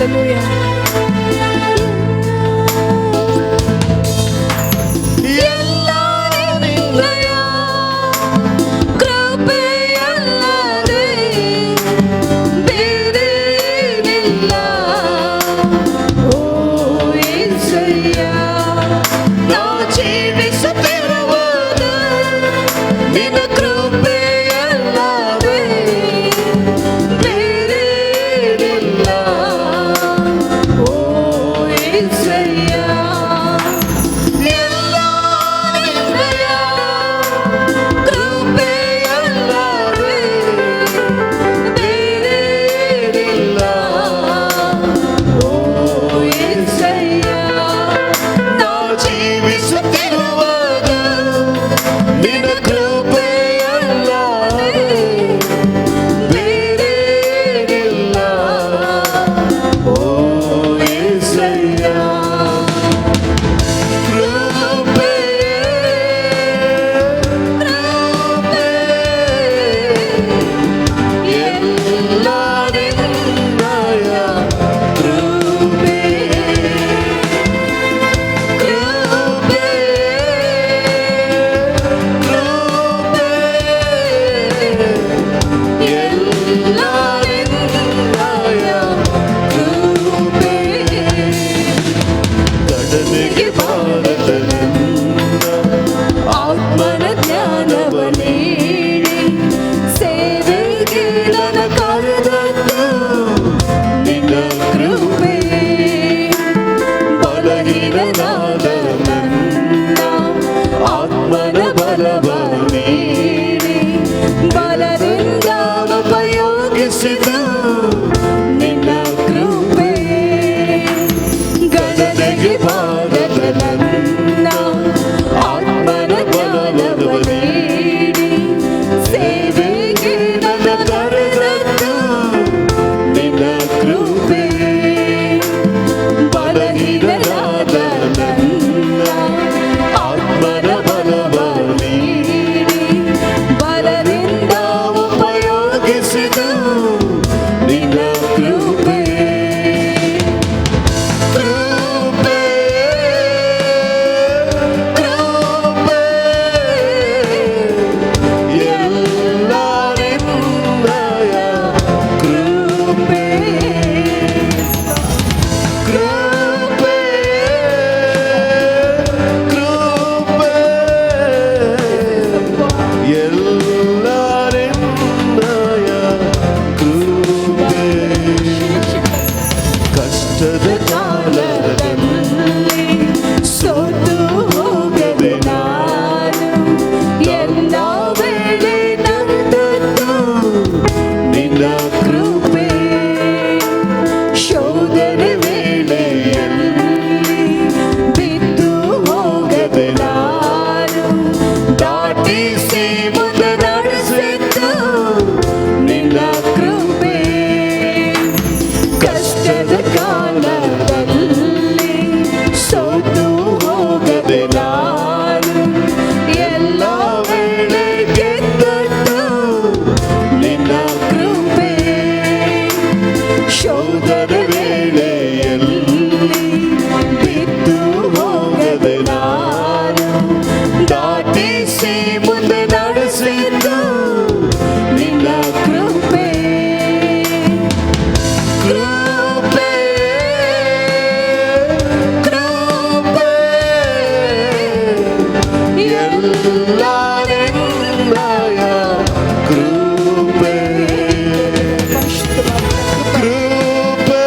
Hallelujah. ಕೃಪೆ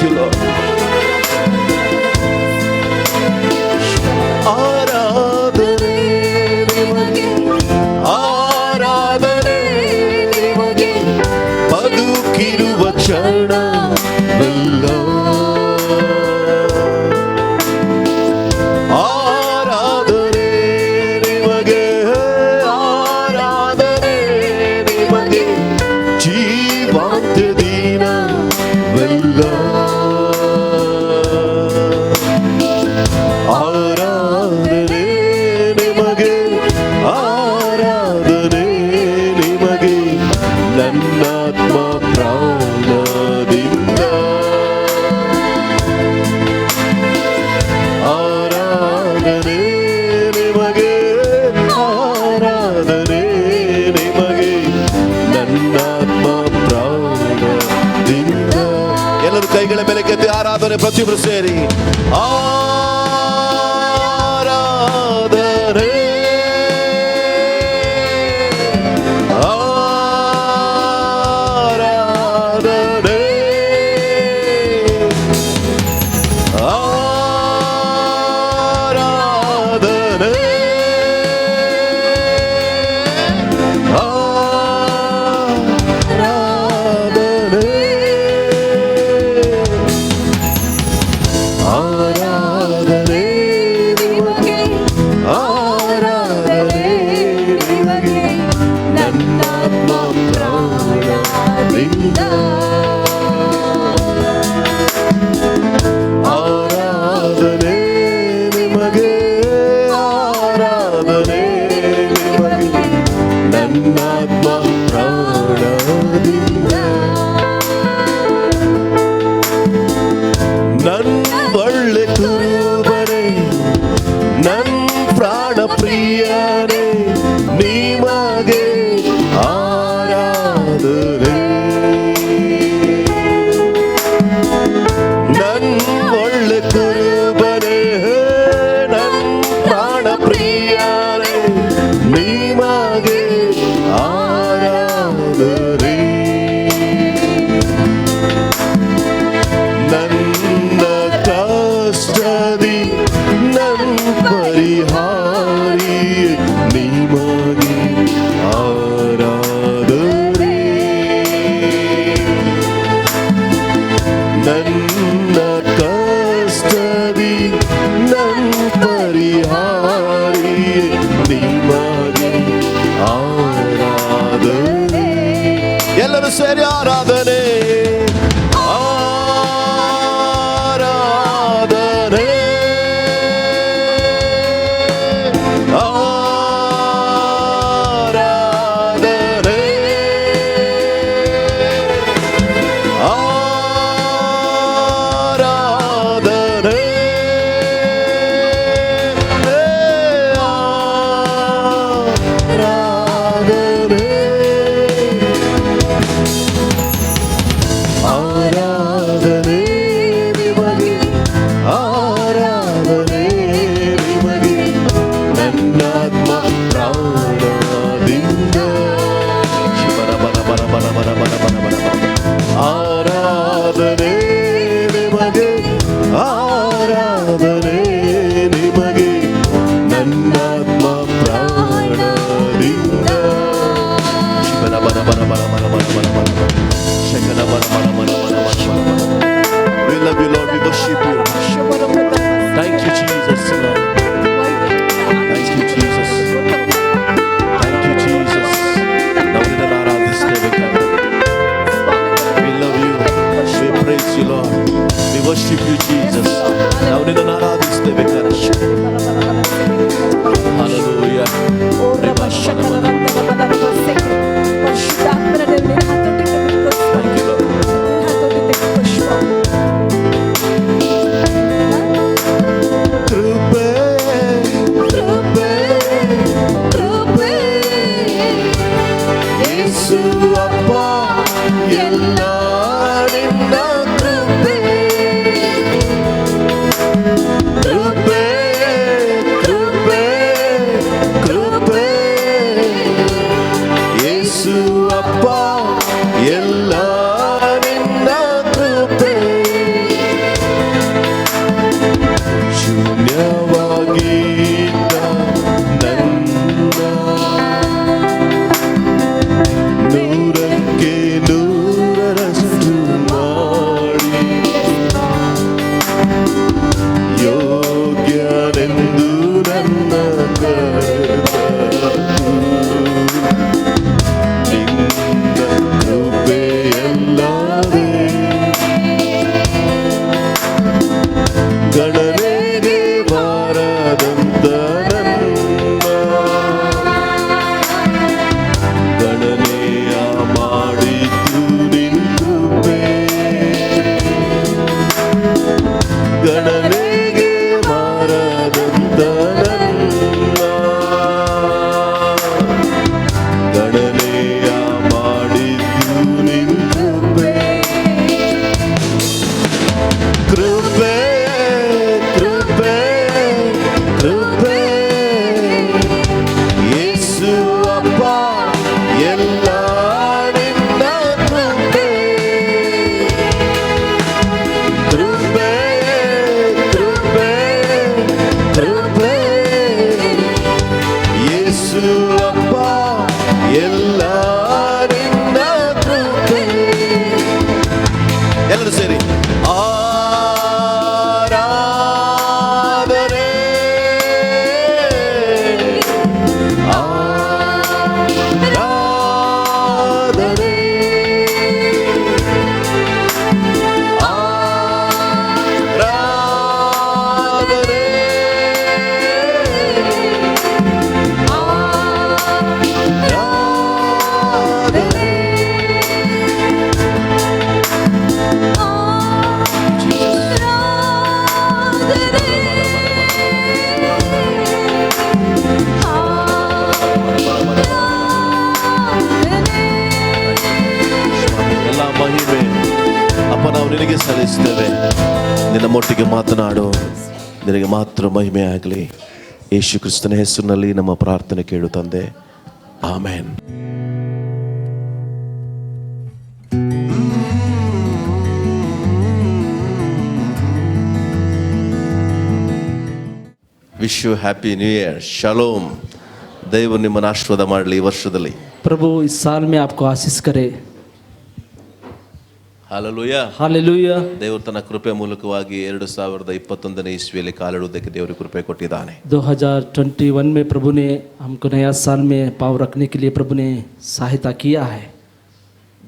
you, Lord. ಆರಾಧನೆ ನಿಮಗೆ, ಆರಾಧನೆ ನಿಮಗೆ, ಬದುಕಿರುವ ಕ್ಷಣವೆಲ್ಲ ಆರಾಧನೆ ನಿಮಗೆ, ಆರಾಧನೆ ನಿಮಗೆ, ಜೀವಾಂತ್ಯ ದಿನವೆಲ್ಲ ಆರಾಧನೆ ನಿಮಗೆ, ಆರಾಧನೆ ನಿಮಗೆ, ನನ್ನಾತ್ಮ ಪ್ರಾಣದಿಂದ ಆರಾಧನೆ ನಿಮಗೆ, ಆರಾಧನೆ ನಿಮಗೆ, ನನ್ನಾತ್ಮ ಪ್ರಾಣದಿಂದ. ಎಲ್ಲರೂ ಕೈಗಳ ಮೇಲೆ ಕೆತ್ತಿ ಆರಾಧನೆ ಪ್ರತಿಯೊಬ್ಬರು ಸೇರಿ ಆರಾಧನೆ ಆರಾಧನೆ ಆರಾಧನೆ ಆರಾಧನೆ ನಿಮಗೆ, ಆರಾಧನೆ ನಿಮಗೆ, ನನ್ನಾತ್ಮ ಪ್ರಾಣದಿಂದ ಆರಾಧನೆ ನಿಮಗೆ, ಆರಾಧನೆ ನಿಮಗೆ, ನನ್ನಾತ್ಮ ಪ್ರಾಣದಿಂದ. ನನ್ನ ಒಳ್ಳೆ ಕುರುಬನೇ, ನನ್ನ ಪ್ರಾಣ ಪ್ರಿಯನೇ, ನಿಮಗೆ ಆರಾಧನೆ. ನನ್ನ ಒಳ್ಳೆ ಕುರುಬನೇ, ನನ್ನ ಪ್ರಾಣ ಪ್ರಿಯನೇ, ನಿಮಗೆ ಆರಾಧನೆ. ನನ್ನ ಕಷ್ಟದಿ ನನ್ನ ಪರಿಹಾರಿ, ನಿಮಗೆ ಆರಾಧನೆ. ನನ್ನ ಕಷ್ಟದಿ ನನ್ನ ಪರಿಹಾರಿ, ನಿಮಗೆ ಆರಾಧನೆ. ಎಲ್ಲರೂ ಸೇರಿ ಆರಾಧನೆ ಆರಾಧನೆ ಆರಾಧನೆ ಆರಾಧನೆ ಆರಾಧನೆ ಯೇಸು ಅಪ್ಪ ಎಲ್ಲ ನಿನ್ನ ಕೃಪೆ. ಎಲ್ಲರೂ ಸೇರಿ ಆರಾಧನೆ ಆರಾಧನೆ ಆರಾಧನೆ ಎಲ್ಲ ಮಹಿಮೆ ಅಪ್ಪ ನಾವು ನಿನಗೆ ಸಲ್ಲಿಸ್ತೇವೆ. ನಿನ್ನ ಮೊಟ್ಟಿಗೆ ಮಾತನಾಡು, ನಿನಗೆ ಮಾತ್ರ ಮಹಿಮೆ ಆಗಲಿ. ಯೇಸು ಕ್ರಿಸ್ತನ ಹೆಸರಿನಲ್ಲಿ ನಮ್ಮ ಪ್ರಾರ್ಥನೆ ಕೇಳು ತಂದೆ, amen. Wish you happy new year. ಶಲೋಮ್. ದೇವರು ನಿಮ್ಮನ್ನು ಆಶೀರ್ವಾದ ಮಾಡಲಿ ಈ ವರ್ಷದಲ್ಲಿ. प्रभु इस साल में आपको आशीष करे. ಹಾಲೆಲೂಯಾ. हालेलुया. ದೇವರು ತನ್ನ ಕೃಪೆ ಮೂಲಕವಾಗಿ 2021ನೇ ಇಸ್ವಿಯಲ್ಲಿ ಕಾಲಿಡುವುದಕ್ಕೆ ದೇವರು ಕೃಪೆ ಕೊಟ್ಟಿದ್ದಾನೆ. 2021 में प्रभु ने हमको नया साल में पाँव रखने के लिए प्रभु ने सहायता किया है.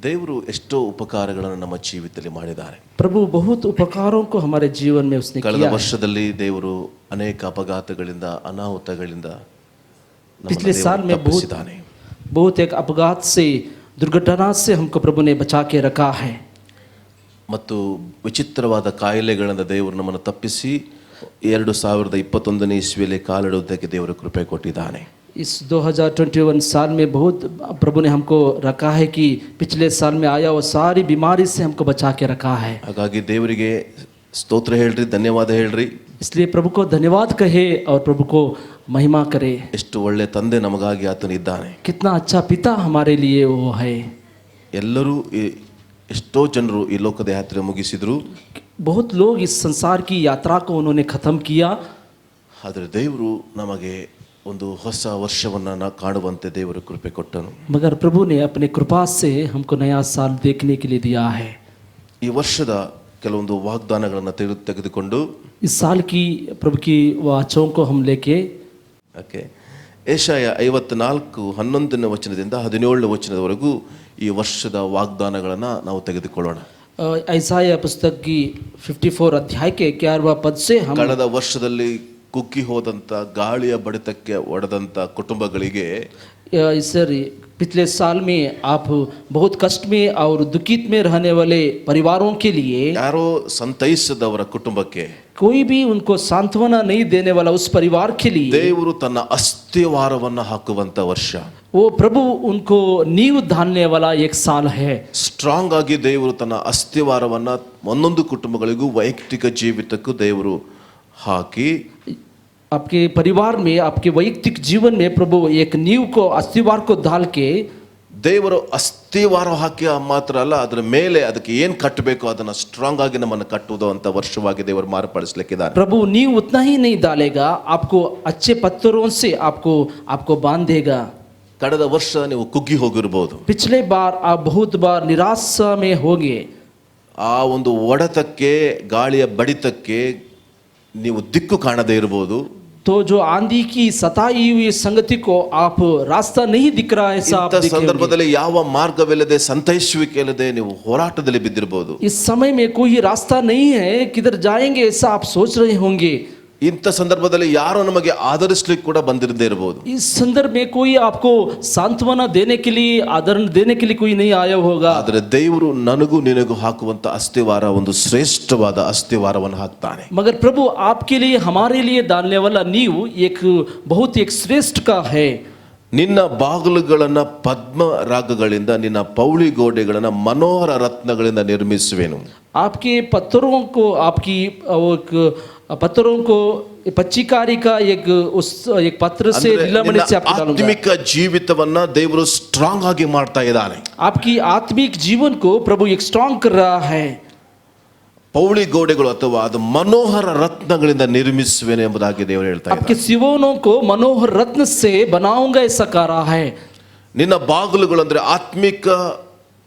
ದೇವರು ಎಷ್ಟೋ ಉಪಕಾರಗಳನ್ನು ನಮ್ಮ ಜೀವಿತದಲ್ಲಿ ಮಾಡಿದ್ದಾರೆ. प्रभु बहुत उपकारों को हमारे जीवन में उसने ಕಳೆದ किया है. ವರ್ಷದಲ್ಲಿ ದೇವರು ಅನೇಕ ಅಪಘಾತಗಳಿಂದ ಅನಾಹುತಗಳಿಂದ पिछले साल में बहुत एक अपघात से दुर्घटना से हमको प्रभु ने बचा के रखा है. ಮತ್ತು ವಿಚಿತ್ರವಾದ ಕಾಯಿಲೆಗಳಿಂದ ದೇವರು ನಮ್ಮನ್ನು ತಪ್ಪಿಸಿ 2021ನೇ ಇಸ್ವಿಯಲ್ಲಿ ಕಾಲಿಡುವುದಕ್ಕೆ ದೇವರು ಕೃಪೆ ಕೊಟ್ಟಿದ್ದಾನೆ. इस 2021 साल में बहुत प्रभु ने हमको रखा है कि पिछले साल में आया वो सारी बीमारी से हमको बचा के रखा है. ಹಾಗಾಗಿ ದೇವರಿಗೆ ಸ್ತೋತ್ರ ಹೇಳ್ರಿ, ಧನ್ಯವಾದ ಹೇಳ್ರಿ. इसलिए प्रभु को धन्यवाद कहे और प्रभु को महिमा करे. ಎಷ್ಟು ಒಳ್ಳೆ ತಂದೆ ನಮಗಾಗಿ ಆತನಿದ್ದಾನೆ. कितना अच्छा पिता हमारे लिए वो है. ಎಲ್ಲರೂ ಎಷ್ಟೋ ಜನರು ಈ ಲೋಕದ ಯಾತ್ರೆ ಮುಗಿಸಿದ್ರು. बहुत लोग इस संसार की यात्रा को उन्होंने खत्म किया. ಆದರೆ ದೇವರು ನಮಗೆ ಒಂದು ಹೊಸ ವರ್ಷವನ್ನು ಕಾಣುವಂತೆ ದೇವರು ಕೃಪೆ ಕೊಟ್ಟನು. मगर प्रभु ने अपने कृपा से हमको नया साल देखने के लिए दिया है. ಈ ವರ್ಷದ ಕೆಲವೊಂದು ವಾಗ್ದಾನಗಳನ್ನು ತೆಗೆದುಕೊಂಡು इस साल की प्रभु की वाचों को हम लेके ಯೆಶಾಯ 54:11ನೇ ವಚನದಿಂದ 17ನೇ ವಚನದವರೆಗೂ ಈ ವರ್ಷದ ವಾಗ್ದಾನಗಳನ್ನು ನಾವು ತೆಗೆದುಕೊಳ್ಳೋಣ. ಐಸಾಯ पुस्तक की 54 अध्याय के 11वां पद से हम ಕಳೆದ ವರ್ಷದಲ್ಲಿ ಕುಗ್ಗಿ ಹೋದಂಥ ಗಾಳಿಯ ಬಡಿತಕ್ಕೆ ಒಡೆದಂಥ ಕುಟುಂಬಗಳಿಗೆ सर पिछले साल में आप बहुत कष्ट में और दुखित में रहने वाले परिवारों के लिए, ಯಾರೋ ಸಂತೈಸದವರ ಕುಟುಂಬಕ್ಕೆ, कोई भी उनको सांत्वना नहीं देने वाला उस परिवार के लिए ದೇವರು ತನ್ನ ಅಸ್ಥಿವಾರವನ್ನು ಹಾಕುವಂತ ವರ್ಷ. वो प्रभु उनको नींव धालने वाला एक साल है. ಸ್ಟ್ರಾಂಗ್ ಆಗಿ ದೇವರು ತನ್ನ ಅಸ್ಥಿವಾರವನ್ನ ಒಂದೊಂದು ಕುಟುಂಬಗಳಿಗೂ ವೈಯಕ್ತಿಕ ಜೀವಿತಕ್ಕೂ ದೇವರು ಹಾಕಿ आपके परिवार में, आपके वैयक्तिक जीवन में प्रभु एक नींव को, अस्थिवार को डाल के, ದೇವರು ಅಸ್ಥಿವಾರ ಹಾಕಿ ಮಾತ್ರ ಅಲ್ಲ, ಅದರ ಮೇಲೆ ಅದಕ್ಕೆ ಏನು ಕಟ್ಟಬೇಕು ಅದನ್ನ ಸ್ಟ್ರಾಂಗ್ ಆಗಿ ನಮ್ಮನ್ನು ಕಟ್ಟುವುದು ಅಂತ ವರ್ಷವಾಗಿ ದೇವರು ಮಾರ್ಪಡಿಸಲಿಕ್ಕಿದ್ದಾನೆ. प्रभु नींव उतना ही नहीं डालेगा, आपको अच्छे पत्थरों से आपको बांधेगा. ಕಳೆದ ವರ್ಷ ನೀವು ಕುಗ್ಗಿ ಹೋಗಿರಬಹುದು. पिछले बार आप बहुत बार निराशा में होंगे. ಆ ಒಂದು ಒಡೆತಕ್ಕೆ, ಗಾಳಿಯ ಬಡಿತಕ್ಕೆ ನೀವು ದಿಕ್ಕು ಕಾಣದೇ ಇರಬಹುದು. तो जो आंधी की सताई हुई संगति को आप रास्ता नहीं दिख रहा है, ऐसा आप देखेंगे. ಸಂದರ್ಭದಲ್ಲಿ ಯಾವ ಮಾರ್ಗವಿಲ್ಲದೆ, ಸಂತೈಸುವಿಕೆ ಇಲ್ಲದೆ ನೀವು ಹೋರಾಟದಲ್ಲಿ ಬಿದ್ದಿರಬಹುದು. इस समय में कोई रास्ता नहीं है, किधर जाएंगे ऐसा आप सोच रहे होंगे. ಇಂಥ ಸಂದರ್ಭದಲ್ಲಿ ಯಾರು ನಮಗೆ ಆಧರಿಸಲಿಕ್ಕೆ ಕೂಡ ಬಂದಿರದೇ ಇರಬಹುದು. इस संदर्भ में कोई आपको सांत्वना देने के लिए, आदरण देने के लिए कोई नहीं आया होगा. ಆದರೆ ದೇವರು ನನಗೂ ನಿನಗೂ ಹಾಕುವಂತ ಅಸ್ಥಿವಾರ ಒಂದು ಶ್ರೇಷ್ಠವಾದ ಅಸ್ಥಿವಾರವನ್ನು ಹಾಕ್ತಾನೆ. मगर प्रभु आपके लिए, हमारे लिए डालने वाला नींव एक बहुत एक श्रेष्ठ का है. ನಿನ್ನ ಬಾಗಿಲುಗಳನ್ನ ಪದ್ಮ ರಾಗಗಳಿಂದ, ನಿನ್ನ ಪೌಳಿ ಗೋಡೆಗಳನ್ನ ಮನೋಹರ ರತ್ನಗಳಿಂದ ನಿರ್ಮಿಸುವೆನು. आपके पत्थरों को, आपकी पत्थरों को पच्चीकारी का एक पत्र से लीलामणि से आपको डालूंगा. ಆತ್ಮಿಕ ಜೀವಿತವನ್ನ ದೇವರು ಸ್ಟ್ರಾಂಗ್ ಆಗಿ ಮಾಡ್ತಾ ಇದ್ದಾನೆ. आपकी आत्मिक जीवन को प्रभु एक स्ट्रांग कर रहा है. ಪೌಳಿ ಗೋಡೆಗಳು ಅಥವಾ ಅದು ಮನೋಹರ ರತ್ನಗಳಿಂದ ನಿರ್ಮಿಸುವೆನು ಎಂಬುದಾಗಿ ದೇವರು ಹೇಳ್ತಾ ಇದ್ದಾರೆ. आपके सिवोनों को मनोहर रत्न से बनाऊंगा ऐसा कह रहा है. ನಿನ್ನ ಬಾಗಿಲುಗಳು ಅಂದ್ರೆ ಆತ್ಮಿಕ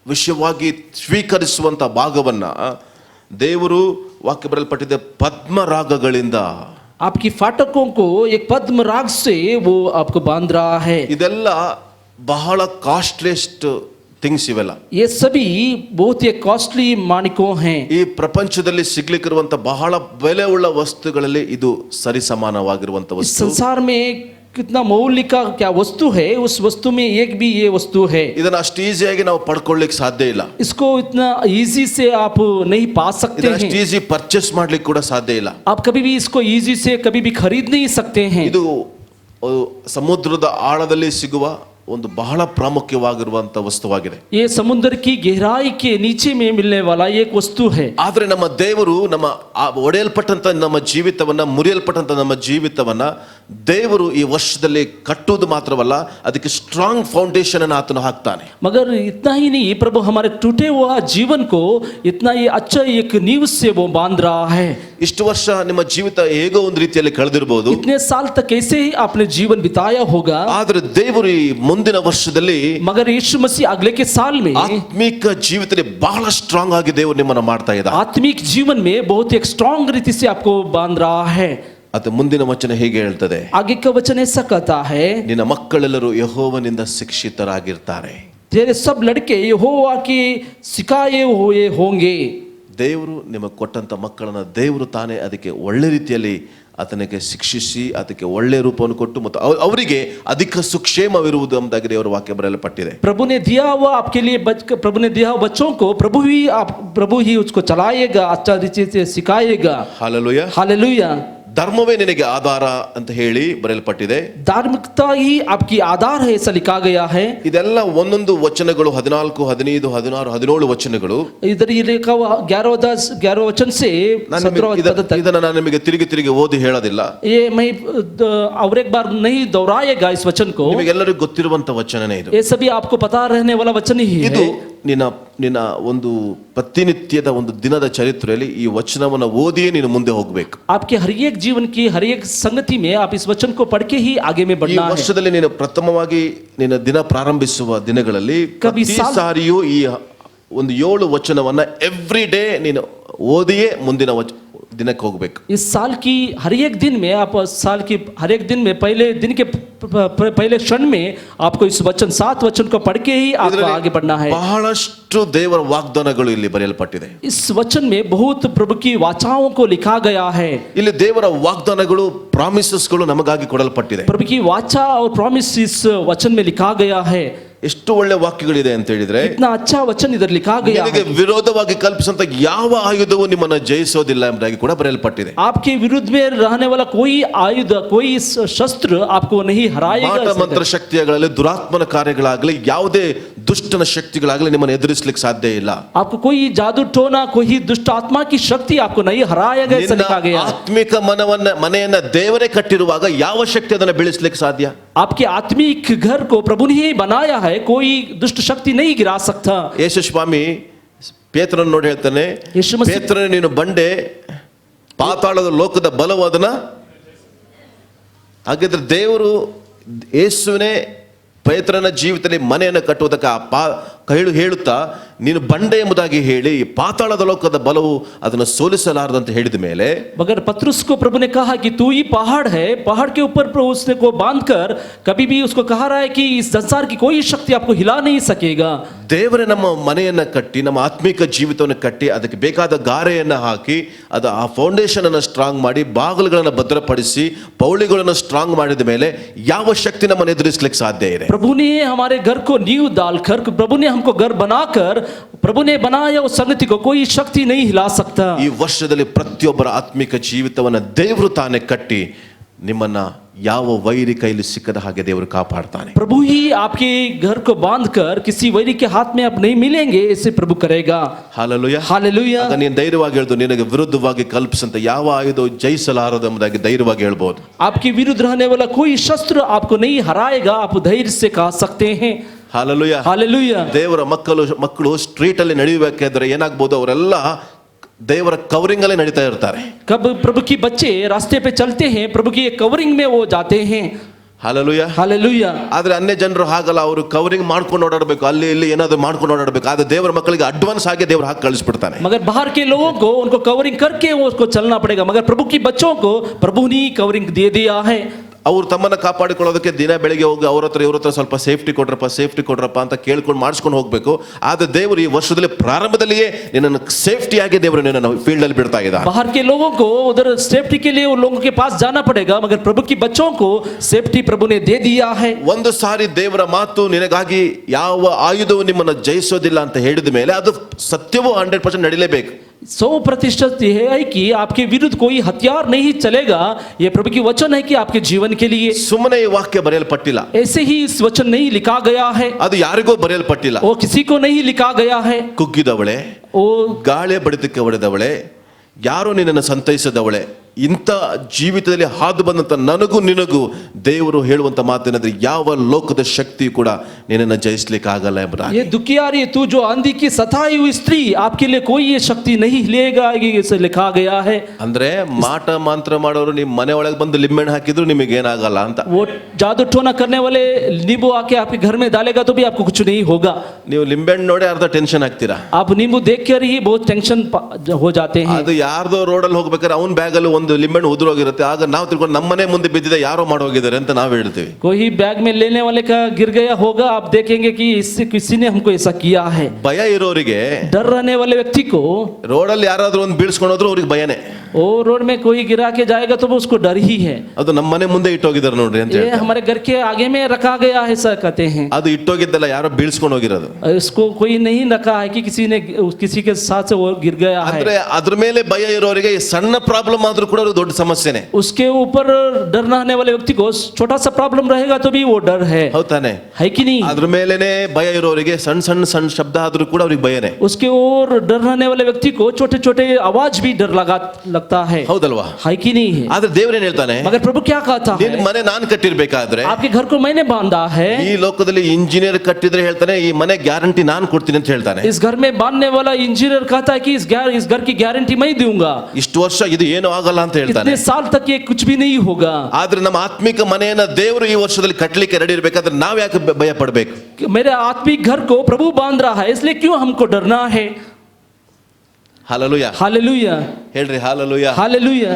ವಿಷಯವಾಗಿ ಸ್ವೀಕರಿಸುವಂತ ಭಾಗವನ್ನ ದೇವರು ವಾಕ್ಯ ಬರೆಯಲ್ಪಟ್ಟಿದೆ ಪದ್ಮರಾಗಗಳಿಂದ. आपकी फाटकों को एक पद्म राग से वो आपको बांध रहा है. ಇದೆಲ್ಲ ಬಹಳ ಕಾಸ್ಟ್ಲಿಯೆಸ್ಟ್ ಥಿಂಗ್ಸ್ ಇವೆಲ್ಲ. ये सभी बहुत ही कॉस्टली माणिकों हैं. ಈ ಪ್ರಪಂಚದಲ್ಲಿ ಸಿಗ್ಲಿಕ್ಕಿರುವಂತ ಬಹಳ ಬೆಲೆ ಉಳ್ಳ ವಸ್ತುಗಳಲ್ಲಿ ಇದು ಸರಿಸಮಾನವಾಗಿರುವಂತ इस ವಸ್ತು. संसार में कितना मौल्य का क्या वस्तु है, उस वस्तु में एक भी ये वस्तु है. ಇದನ್ನ ಅಷ್ಟು ಈಸಿಯಾಗಿ ನಾವು ಪಡ್ಕೊಳ್ಳಿಕ್ಕೆ ಸಾಧ್ಯ ಇಲ್ಲ. इसको इतना इजी से आप नहीं पा सकते ಇದನ್ನ ಅಷ್ಟು हैं. ಈಸಿ ಪರ್ಚೇಸ್ ಮಾಡ್ಲಿಕ್ಕೆ ಕೂಡ ಸಾಧ್ಯ ಇಲ್ಲ. आप कभी भी इसको इजी से कभी भी खरीद नहीं सकते हैं. ಇದು ಸಮುದ್ರದ ಆಳದಲ್ಲಿ ಸಿಗುವ ಒಂದು ಬಹಳ ಪ್ರಾಮುಖ್ಯವಾಗಿರುವಂತ ವಸ್ತುವಾಗಿದೆ. ये समुद्र की गहराई के नीचे में मिलने वाला एक वस्तु है. ಆದ್ರೆ ನಮ್ಮ ದೇವರು ನಮ್ಮ ಒಡೆಯಲ್ಪಟ್ಟಂತ ನಮ್ಮ ಜೀವಿತವನ್ನ ಮುರಿಯಲ್ಪಟ್ಟಂತ ನಮ್ಮ ಜೀವಿತವನ್ನ ದೇವರು ಈ ವರ್ಷದಲ್ಲಿ ಕಟ್ಟುವುದು ಮಾತ್ರವಲ್ಲ, ಅದಕ್ಕೆ ಸ್ಟ್ರಾಂಗ್ ಫೌಂಡೇಶನ್ ಅನ್ನು ಆತನು ಹಾಕ್ತಾನೆ. मगर इतना ही नहीं, प्रभु हमारे टूटे हुआ जीवन को इतना ही अच्छा एक नींव से वो बांध रहा है. ಇಷ್ಟು ವರ್ಷ ನಿಮ್ಮ ಜೀವಿತ ಹೇಗೋ ಒಂದು ರೀತಿಯಲ್ಲಿ ಕಳೆದಿರಬಹುದು, इतने साल तक कैसे ही आपने जीवन बिताया होगा, ಆದ್ರೆ ದೇವರು ಈ ಮುಂದಿನ ವರ್ಷದಲ್ಲಿ मगर यीशु मसीह अगले के साल में ಆತ್ಮಿಕ ಜೀವಿತದಲ್ಲಿ ಬಹಳ ಸ್ಟ್ರಾಂಗ್ ಆಗಿ ದೇವರು ನಿಮ್ಮನ್ನ ಮಾಡ್ತಾ ಇದ್ದ. आत्मिक जीवन में बहुत एक स्ट्रांग रीति से आपको बांध रहा है. ಅದು ಮುಂದಿನ ವಚನ ಹೇಗೆ ಹೇಳ್ತದೆ, आगे का वचन ऐसा कहता है, ನಿನ್ನ ಮಕ್ಕಳೆಲ್ಲರೂ ಯೆಹೋವನಿಂದ ಶಿಕ್ಷಿತರಾಗಿರ್ತಾರೆ. तेरे सब लड़के यहोवा के सिखाए हुए होंगे. ದೇವರು ನಿಮಗೆ ಕೊಟ್ಟಂತ ಮಕ್ಕಳನ್ನ ದೇವರು ತಾನೇ ಅದಕ್ಕೆ ಒಳ್ಳೆ ರೀತಿಯಲ್ಲಿ ಆತನಿಗೆ ಶಿಕ್ಷಿಸಿ ಅದಕ್ಕೆ ಒಳ್ಳೆ ರೂಪವನ್ನು ಕೊಟ್ಟು ಮತ್ತು ಅವರಿಗೆ ಅಧಿಕ ಸುಕ್ಷೇಮವಿರುವುದು ಎಂಬುದಾಗಿ ದೇವರ ವಾಕ್ಯ ಬರೆಯಲ್ಪಟ್ಟಿದೆ. प्रभु ने दिया हुआ आपके लिए प्रभु ने दिया हुआ बच्चों को प्रभु ही उसको चलाएगा, अच्छा रीति से सिखाएगा. ಹಾಲೆಲೂಯಾ. हालेलुया. ಧರ್ಮವೇ ನಿನಗೆ ಆಧಾರ ಅಂತ ಹೇಳಿ ಬರೆಯಲ್ಪಟ್ಟಿದೆ. धार्मिकता ही आपकी आधार है ऐसा लिखा गया है. ಇದೆಲ್ಲ ಒಂದೊಂದು ವಚನಗಳು 14, 15, 16, 17 ವಚನಗಳು. इधर ये लिखा हुआ 11 वचन से 17 तक. ಇದನ್ನ ನಾನು ನಿಮಗೆ ತಿರುಗಿ ಓದಿ ಹೇಳೋದಿಲ್ಲ. ये मैं और एक बार नहीं दोहराएगा इस वचन को. ನಿಮಗೆಲ್ಲರಿಗೂ ಗೊತ್ತಿರುವಂತ ವಚನನೇ ಇದು. ये सभी आपको पता रहने वाला वचन ही ಇದು है. ನಿನ್ನ ಒಂದು ಪ್ರತಿನಿತ್ಯದ ಒಂದು ದಿನದ ಚರಿತ್ರೆಯಲ್ಲಿ ಈ ವಚನವನ್ನು ಓದಿಯೇ ನೀನು ಮುಂದೆ ಹೋಗಬೇಕು. आपके हर एक जीवन की हर एक संगति में आप इस वचन को पढ़ के ही आगे में ಈ बढ़ना है. ವರ್ಷದಲ್ಲಿ ನೀನು ಪ್ರಥಮವಾಗಿ ನಿನ್ನ ದಿನ ಪ್ರಾರಂಭಿಸುವ ದಿನಗಳಲ್ಲಿ ಕಬಿ ಪ್ರತಿ ಸಾರಿಯೂ ಈ ಒಂದು 7 ವಚನವನ್ನ ಎವ್ರಿ ಡೇ ನೀನು ಓದಿಯೇ ಮುಂದಿನ ದಿನಕ್ಕೆ ಹೋಗಬೇಕು. इस साल की हर एक दिन में आप साल की हर एक दिन में पहले दिन के पहले क्षण में आपको इस वचन 7 वचन को पढ़ के ही आपको आगे बढ़ना है. ಬಹಳಷ್ಟು ದೇವರ ವಾಗ್ದಾನಗಳು ಇಲ್ಲಿ ಬರೆಯಲ್ಪಟ್ಟಿದೆ. इस वचन में बहुत प्रभु की वाचाओं को लिखा गया है. ಇಲ್ಲಿ ದೇವರ ವಾಗ್ದಾನಗಳು ಪ್ರಾಮಿಸಸ್ಗಳು ನಮಗಾಗಿ ಕೊಡಲ್ಪಟ್ಟಿದೆ. प्रभु की वाचा और प्रॉमिस इस वचन में लिखा गया है. ಎಷ್ಟು ಒಳ್ಳೆ ವಾಕ್ಯಗಳಿದೆ ಅಂತ ಹೇಳಿದ್ರೆ, इतना अच्छा वचन इधर लिखा गया ನಿನಗೆ है. ವಿರೋಧವಾಗಿ ಕಲ್ಪಿಸಂತ ಯಾವ ಆಯುಧವು ನಿಮ್ಮನ್ನ ಜಯಿಸೋದಿಲ್ಲ ಎಂಬುದಾಗಿ ಕೂಡ ಬರೆಯಲ್ಪಟ್ಟಿದೆ. आपके विरुद्ध में रहने वाला कोई आयुध कोई शस्त्र आपको नहीं हराएगा. ಮಾಟ ಮಂತ್ರ ಶಕ್ತಿಯಾಗಲಿ ದುರಾತ್ಮನ ಕಾರ್ಯಗಳಾಗಲಿ ಯಾವುದೇ ದುಷ್ಟನ ಶಕ್ತಿಗಳಾಗಲಿ ನಿಮ್ಮನ್ನು ಎದುರಿಸಲಿಕ್ಕೆ ಸಾಧ್ಯ ಇಲ್ಲ. आपको कोई जादू टोना कोई दुष्ट आत्मा की शक्ति आपको नहीं हराएगा ऐसा लिखा गया है. ಆತ್ಮಿಕ ಮನೆಯನ್ನ ದೇವರೇ ಕಟ್ಟಿರುವಾಗ ಯಾವ ಶಕ್ತಿ ಅದನ್ನ ಬೀಳಿಸಲಿಕ್ಕೆ ಸಾಧ್ಯ? आपके आत्मिक घर को प्रभु ने ही बनाया है, कोई दुष्ट शक्ति नहीं गिरा सकता. ಯೇಸು ಸ್ವಾಮಿ ಪೇತ್ರನ ನೋಡಿ ಹೇಳ್ತಾನೆ, ಯೇಸು ಮಸೀಹ ಪೇತ್ರನೇ ನೀನು ಬಂಡೆ, ಪಾತಾಳದ ಲೋಕದ ಬಲವು ಅದನ್ನ. ಹಾಗಿದ್ರೆ ದೇವರು ಯೇಸುವಿನೇ ಪೇತ್ರನ ಜೀವಿತದಲ್ಲಿ ಮನೆಯನ್ನು ಕಟ್ಟುವುದಕ್ಕೆ ಹೇಳುತ್ತಾ ನೀನು ಬಂಡೆ ಎಂಬುದಾಗಿ ಹೇಳಿ ಪಾತಾಳದ ಲೋಕದ ಬಲವು ಅದನ್ನು ಸೋಲಿಸಲಾರದಂತೆ ಹೇಳಿದ ಮೇಲೆ, मगर पतरस को प्रभु ने कहा कि तू ही पहाड़ है, पहाड़ के ऊपर उसने को बांधकर कभी भी उसको कहा रहा है कि इस संसार की कोई शक्ति आपको हिला नहीं सकेगा. ದೇವರೇ ನಮ್ಮ ಮನೆಯನ್ನ ಕಟ್ಟಿ ನಮ್ಮ ಆತ್ಮಿಕ ಜೀವಿತವನ್ನು ಕಟ್ಟಿ ಅದಕ್ಕೆ ಬೇಕಾದ ಗಾರೆಯನ್ನ ಹಾಕಿ ಅದು ಆ ಫೌಂಡೇಶನ್ ಅನ್ನು ಸ್ಟ್ರಾಂಗ್ ಮಾಡಿ ಬಾಗಿಲುಗಳನ್ನು ಭದ್ರಪಡಿಸಿ ಪೌಳಿಗಳನ್ನು ಸ್ಟ್ರಾಂಗ್ ಮಾಡಿದ ಮೇಲೆ ಯಾವ ಶಕ್ತಿ ನಮ್ಮನ್ನು ಎದುರಿಸಲಿಕ್ಕೆ ಸಾಧ್ಯ ಇದೆ? प्रभु ने हमारे घर को नींव डालकर, प्रभु ने हमको घर बनाकर, प्रभु ने बनाया उस संगति को कोई शक्ति नहीं हिला सकता. ಈ ವರ್ಷದಲ್ಲಿ ಪ್ರತಿಯೊಬ್ಬರ ಆತ್ಮಿಕ ಜೀವಿತವನ್ನ ದೇವರು ತಾನೇ ಕಟ್ಟಿ ನಿಮ್ಮನ್ನ ಯಾವ ವೈರಿ ಕೈಲಿ ಸಿಕ್ಕದ ಹಾಗೆ ದೇವರು ಕಾಪಾಡ್ತಾನೆ. प्रभु ही आपके घर को बांधकर किसी वैरी के हाथ में आप नहीं मिलेंगे, ऐसे प्रभु करेगा. ಹಾಲೆಲೂಯಾ. हालेलुया. ಆಗ ನೀನು ಧೈರ್ಯವಾಗಿ ಹೇಳ್ದು, ನಿನಗೆ ವಿರುದ್ಧವಾಗಿ ಕಲ್ಪಿಸಂತ ಯಾವ ಆಯುಧವು ಜಯಿಸಲಾರದು ಎಂಬುದಾಗಿ ಧೈರ್ಯವಾಗಿ ಹೇಳ್ಬೋದು. आपके विरुद्ध रहने वाला कोई शस्त्र आपको नहीं हराएगा, आप धैर्य से कह सकते हैं. ಹಾಲೆಲೂಯಾ. हालेलुया. ದೇವರ ಮಕ್ಕಳು ಸ್ಟ್ರೀಟ್ ಅಲ್ಲಿ ನಡೆಯಬೇಕಾದ್ರೆ ಏನಾಗ್ಬೋದು, ಅವರೆಲ್ಲ ದೇವರ ಕವರಿಂಗ್ ಅಲ್ಲೇ ನಡೀತಾ ಇರ್ತಾರೆ. कब प्रभु की बच्चे रास्ते पे चलते हैं, प्रभु की कवरिंग में वो जाते हैं. ಹಾಲೆಲೂಯಾ. हालेलुया. ಆದ್ರೆ ಅನ್ಯ ಜನರು ಹಾಗಲ್ಲ, ಅವರು ಕವರಿಂಗ್ ಮಾಡ್ಕೊಂಡು ಓಡಾಡಬೇಕು, ಅಲ್ಲಿ ಇಲ್ಲಿ ಏನಾದ್ರು ಮಾಡ್ಕೊಂಡು ಓಡಾಡಬೇಕು. ಆದ್ರೆ ದೇವರ ಮಕ್ಕಳಿಗೆ ಅಡ್ವಾನ್ಸ್ ಆಗಿ ದೇವರು ಹಾಕಿ ಕಳಿಸ್ಬಿಡ್ತಾನೆ. मगर बाहर के लोगों को उनको कवरिंग करके उसको चलना पड़ेगा, मगर प्रभु की बच्चों को प्रभु ने कवरिंग दे दिया है. ಅವ್ರು ತಮ್ಮನ್ನ ಕಾಪಾಡಿಕೊಳ್ಳೋದಕ್ಕೆ ದಿನ ಬೆಳಿಗ್ಗೆ ಹೋಗಿ ಅವ್ರ ಹತ್ರ ಸ್ವಲ್ಪ ಸೇಫ್ಟಿ ಕೊಡ್ರಪ್ಪ ಅಂತ ಕೇಳ್ಕೊಂಡು ಮಾಡಿಸ್ಕೊಂಡು ಹೋಗ್ಬೇಕು. ಆದ್ರೆ ದೇವರು ಈ ವರ್ಷದಲ್ಲಿ ಪ್ರಾರಂಭದಲ್ಲಿಯೇ ನಿನ್ನನ್ನು ಸೇಫ್ಟಿ ಆಗಿ ದೇವರು ನಿನ್ನನ್ನು ಫೀಲ್ಡ್ ಅಲ್ಲಿ ಬಿಡ್ತಾ ಇದ್ದ. बाहर के लोगों को उधर सेफ्टी के लिए उन लोगों के पास जाना पड़ेगा, मगर प्रभु की बच्चों को सेफ्टी प्रभु ने दे दिया है. ಒಂದು ಸಾರಿ ದೇವರ ಮಾತು ನಿನಗಾಗಿ ಯಾವ ಆಯುಧವು ನಿಮ್ಮನ್ನು ಜಯಿಸೋದಿಲ್ಲ ಅಂತ ಹೇಳಿದ ಮೇಲೆ ಅದು ಸತ್ಯವೂ 100% ನಡಿಲೇಬೇಕು. 100% यह है कि आपके विरुद्ध कोई हथियार नहीं चलेगा. ये प्रभु की वचन है कि आपके जीवन के लिए. ಸುಮ್ಮನೆ ಈ ವಾಕ್ಯ ಬರೆಯಲ್ಪಟ್ಟಿಲ್ಲ, ऐसे ही इस वचन नहीं लिखा गया है, ಅದು ಯಾರಿಗೂ ಬರೆಯಲ್ಪಟ್ಟಿಲ್ಲ. वो किसी को नहीं लिखा गया है. ಕುಗ್ಗಿದವಳೆ, वो ಗಾಳಿ ಬಡಿತಕ್ಕೆ ಹೊಡೆದವಳೆ, ಯಾರೋ ನಿನ್ನನ್ನು ಸಂತೈಸಿದವಳೆ, ಇಂಥ ಜೀವಿತದಲ್ಲಿ ಹಾದು ಬಂದಂತ ನನಗೂ ನಿನಗೂ ದೇವರು ಹೇಳುವಂತ ಮಾತೇನಂದ್ರೆ ಯಾವ ಲೋಕದ ಶಕ್ತಿ ಕೂಡ ನಿನ್ನನ್ನು ಜಯಿಸ್ಲಿಕ್ಕೆ ಆಗಲ್ಲ ಎಂಬುದಾಗಿ. ये दुखियारी तू जो आंधी की सताई हुई स्त्री, आपके लिए कोई ये शक्ति नहीं लेगा, इसे लिखा गया है. ಅಂದ್ರೆ ಮಾಟ ಮಂತ್ರ ಮಾಡೋರು ನಿಮ್ಮ ಮನೆ ಒಳಗೆ ಬಂದು ಲಿಂಬೆಹಣ್ಣು ಹಾಕಿದ್ರು ನಿಮಗೆ ಏನಾಗಲ್ಲ ಅಂತ. वो जादू टोना करने वाले नींबू आके आपके घर में डालेगा तो भी आपको कुछ नहीं होगा. ನೀವು ಲಿಂಬೆಹಣ್ಣು ನೋಡಿ ಅರ್ಧ ಟೆನ್ಷನ್ ಆಗ್ತೀರಾ. आप नींबू देखकर ही बहुत टेंशन हो जाते हैं. ಅದು ಯಾರ್ದೋ ರೋಡಲ್ಲಿ ಹೋಗ್ಬೇಕಾದ್ರೆ ಅವನ ಬ್ಯಾಗಲ್ಲಿ ಒಂದು ಲಿಂಬೆಹಣ್ಣು ಉದುರೋಗಿರುತ್ತೆ. ಆಗ ನಾವು ತಿಳ್ಕೊಂಡು ನಮ್ಮನೆ ಮುಂದೆ ಬಿದ್ದಿದೆ, ಯಾರೋ ಮಾಡೋಗಿದ್ದಾರೆ ಅಂತ ನಾವು ಹೇಳ್ತೀವಿ. कोई बैग में लेने वाले का गिर गया होगा, आप देखेंगे कि इससे किसी ने हमको ऐसा किया है. ಭಯ ಇರೋರಿಗೆ, डर रहने वाले व्यक्ति को ರೋಡಲ್ಲಿ ಯಾರಾದ್ರೂ ಒಂದು ಬೀಳ್ಸ್ಕೊಂಡು ಹೋದ್ರು ಅವ್ರಿಗೆ ಭಯನೇ. ओ रोड में कोई गिरा के जाएगा तो वो उसको डर ही है. ಅದು ನಮ್ಮ ಮನೆ ಮುಂದೆ ಇಟ್ಟೋಗಿದ್ದಾರೆ ನೋಡ್ರಿ ಅಂತ ये ಹೇಳ್ತಾರೆ. हमारे घर के आगे में रखा गया है, ऐसा कहते हैं. ಅದು ಇಟ್ಟೋಗಿದ್ದಲ್ಲ, ಯಾರೋ ಬೀಳ್ಸ್ಕೊಂಡು ಹೋಗಿರೋದು. इसको कोई नहीं रखा है कि किसी के साथ से वो गिर गया है. ಅಂದ್ರೆ ಅದ್ರ ಮೇಲೆ ಭಯ ಇರೋರಿಗೆ ಸಣ್ಣ ಪ್ರಾಬ್ಲಮ್ ಆದ್ರೂ ಕೂಡ ಅದು ದೊಡ್ಡ ಸಮಸ್ಯೆನೆ. उसके ऊपर डर रहने वाले व्यक्ति को छोटा सा प्रॉब्लम रहेगा तो भी वो डर है. ಹೌದಾನೆ? है कि नहीं? ಅದ್ರ ಮೇಲೆನೆ ಭಯ ಇರೋರಿಗೆ ಸಣ್ಣ ಶಬ್ದ ಆದ್ರೂ ಕೂಡ ಅವ್ರಿಗೆ ಭಯನೇ. उसके और डर रहने वाले व्यक्ति को छोटे छोटे आवाज भी डर लगता है. ಹೌದಲ್ವಾ? है कि नहीं है? ಆದ್ರೆ ದೇವರೇನ್ ಹೇಳ್ತಾನೆ? मगर प्रभु क्या कहता है? ನಿನ್ನ ಮನೆ ನಾನು ಕಟ್ಟಿರ್ಬೇಕಾದ್ರೆ, आपके घर को मैंने बांधा है. ಈ ಲೋಕದಲ್ಲಿ ಇಂಜಿನಿಯರ್ ಕಟ್ಟಿದ್ರೆ ಹೇಳ್ತಾನೆ ಈ ಮನೆ ಗ್ಯಾರಂಟಿ ನಾನು ಕೊಡ್ತೀನಿ ಅಂತ ಹೇಳ್ತಾನೆ. इस घर में बांधने वाला इंजीनियर कहता है कि इस घर की गारंटी मैं दूंगा. ಇಷ್ಟು ವರ್ಷ ಇದು ಏನು ಆಗಲ್ಲ ಅಂತ ಹೇಳ್ತಾನೆ. इतने साल तक ये कुछ भी नहीं होगा. ಆದ್ರೆ ನಮ್ಮ ಆತ್ಮಿಕ ಮನೆಯನ್ನ ದೇವರು ಈ ವರ್ಷದಲ್ಲಿ ಕಟ್ಟಲಿಕ್ಕೆ ರೆಡಿ ಇರಬೇಕಾದ್ರೆ ನಾವ್ ಯಾಕೆ ಭಯ ಪಡಬೇಕು? मेरे आत्मिक घर को प्रभु बांध रहा है, इसलिए क्यों हमको डरना है? ಹಾಲೆಲೂಯಾ. हालेलुया. ಹೇಳ್ರಿ hallelujah. Hallelujah.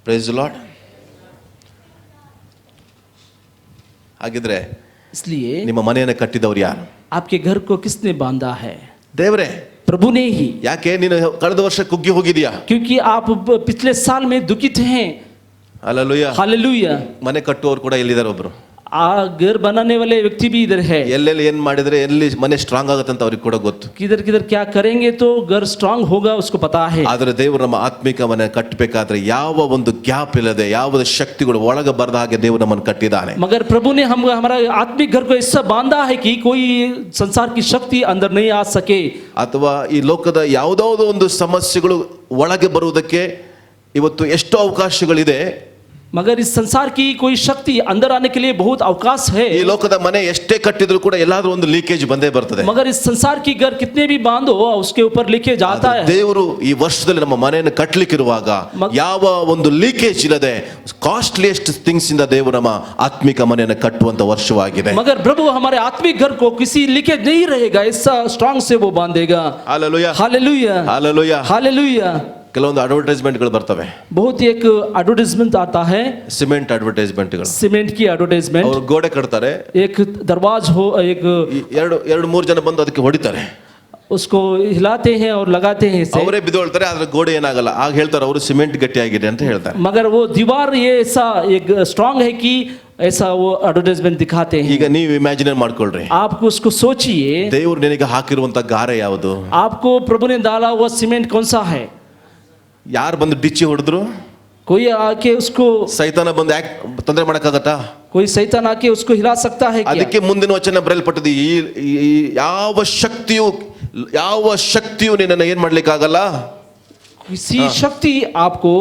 Praise the Lord. ಹಾಗಿದ್ರೆ इसलिए ನಿಮ್ಮ ಮನೆಯನ್ನ ಕಟ್ಟಿದವರು ಯಾರು? आपके घर को किसने बांधा है? ದೇವರೇ. प्रभु ने ही. ಯಾಕೆ ನೀನು ಕಳೆದ ವರ್ಷ ಕುಗ್ಗಿ ಹೋಗಿದ್ಯಾ? क्योंकि आप पिछले साल में दुखित हैं. ಹಾಲೆಲೂಯಾ. हालेलुया. ಮನೆ ಕಟ್ಟುವವರು ಕೂಡ ಎಲ್ಲಿದ್ದಾರೆ? ಒಬ್ರು घर बनाने वाले व्यक्ति भी इधर है. ಎಲ್ಲೆಲ್ಲಿ ಏನ್ ಮಾಡಿದ್ರೆ ಎಲ್ಲಿ ಮನೆ ಸ್ಟ್ರಾಂಗ್ ಆಗುತ್ತೆ ಅಂತ ಅವ್ರಿಗೆ ಕೂಡ ಗೊತ್ತು. किधर किधर क्या करेंगे तो घर स्ट्रांग होगा, उसको पता है. ಆದ್ರೆ ದೇವರು ನಮ್ಮ ಆತ್ಮಿಕ ಮನೆ ಕಟ್ಟಬೇಕಾದ್ರೆ ಯಾವ ಒಂದು ಗ್ಯಾಪ್ ಇಲ್ಲದೆ ಯಾವ ಶಕ್ತಿಗಳು ಒಳಗೆ ಬರದ ಹಾಗೆ ದೇವರು ನಮ್ಮನ್ನು ಕಟ್ಟಿದ್ದಾನೆ. मगर प्रभु ने हमारा आत्मिक घर को ऐसा बांधा है कि कोई संसार की शक्ति अंदर नहीं आ सके. ಅಥವಾ ಈ ಲೋಕದ ಯಾವುದೋ ಒಂದು ಸಮಸ್ಯೆಗಳು ಒಳಗೆ ಬರುವುದಕ್ಕೆ ಇವತ್ತು ಎಷ್ಟೋ ಅವಕಾಶಗಳಿದೆ. मगर इस संसार की कोई शक्ति अंदर आने के लिए बहुत अवकाश है. ಈ ಲೋಕದ ಮನೆ ಎಷ್ಟೇ ಕಟ್ಟಿದ್ರು ಕೂಡ ಎಲ್ಲಾದ್ರೂ ಒಂದು ಲೀಕೇಜ್ ಬಂದೇ ಬರ್ತದೆ. मगर इस संसार की घर कितने भी बांधो उसके ऊपर लीकेज आता है. ದೇವರು ಈ ವರ್ಷದಲ್ಲಿ ನಮ್ಮ ಮನೆಯನ್ನು ಕಟ್ಟಲಿಕ್ಕಿರುವಾಗ ಯಾವ ಒಂದು ಲೀಕೇಜ್ ಇಲ್ಲದೆ ಕಾಸ್ಟ್ಲಿಯೆಸ್ಟ್ ಥಿಂಗ್ಸ್ ಇಂದ ದೇವರು ನಮ್ಮ ಆತ್ಮಿಕ ಮನೆಯನ್ನು ಕಟ್ಟುವಂತ ವರ್ಷವಾಗಿದೆ. मगर प्रभु हमारे आत्मिक घर को किसी लीकेज नहीं रहेगा, ऐसा स्ट्रांग से वो बांधेगा. हालेलुया. हालेलुया. हालेलुया. हालेलुया. ಕೆಲವೊಂದು ಅಡ್ವರ್ಟೈಸ್ಮೆಂಟ್ಗಳು ಬರ್ತವೆ. बहुत एक एडवर्टाइजमेंट आता है, ಸಿಮೆಂಟ್ ಅಡ್ವರ್ಟೈಸ್ಮೆಂಟ್ಗಳು. सीमेंट की एडवर्टाइजमेंट. ಅವರು ಗೋಡೆ ಕಟ್ತಾರೆ, एक दरवाज हो, एक ಎರಡು ಮೂರು ಜನ ಬಂದು ಅದಕ್ಕೆ ಹೊಡಿತಾರೆ, उसको हिलाते हैं और लगाते हैं इसे. ಅವರೇ ಬಿದ್ದೋಳ್ತಾರೆ, ಆದ್ರೆ ಗೋಡೆ ಏನಾಗಲ್ಲ. ಆಗ ಹೇಳ್ತಾರೆ ಅವರು ಸಿಮೆಂಟ್ ಗಟ್ಟಿಯಾಗಿದೆ ಅಂತ ಹೇಳ್ತಾರೆ. मगर वो दीवार ये ऐसा एक स्ट्रांग है कि ऐसा वो एडवर्टाइजमेंट दिखाते हैं. ಈಗ ನೀವು ಇಮ್ಯಾಜಿನ್ ಮಾಡ್ಕೊಳ್ರಿ, आपको उसको सोचिए, ದೇವರು ನಿನಗೆ ಹಾಕಿರುವಂತ ಗಾರೆ ಯಾವುದು? आपको प्रभु ने डाला हुआ सीमेंट कौन सा है? ಯಾರು ಬಂದು ಡಿಚ್ಚಿ ಹೊಡೆದ್ರು? कोई आके उसको, ಸೈತಾನ ಬಂದು ತೊಂದರೆ ಮಾಡಕ್ಕಾಗತ್ತಾ? कोई शैतान आके उसको हिला सकता है क्या? ಅದಕ್ಕೆ ಮುಂದಿನ ವಚನ ಬರೆಯಲ್ಪಟ್ಟದ್ದು, ಈ ಯಾವ ಶಕ್ತಿಯು ನಿನ್ನನ್ನು ಏನ್ ಮಾಡ್ಲಿಕ್ಕಾಗಲ್ಲ. किसी शक्ति आपको,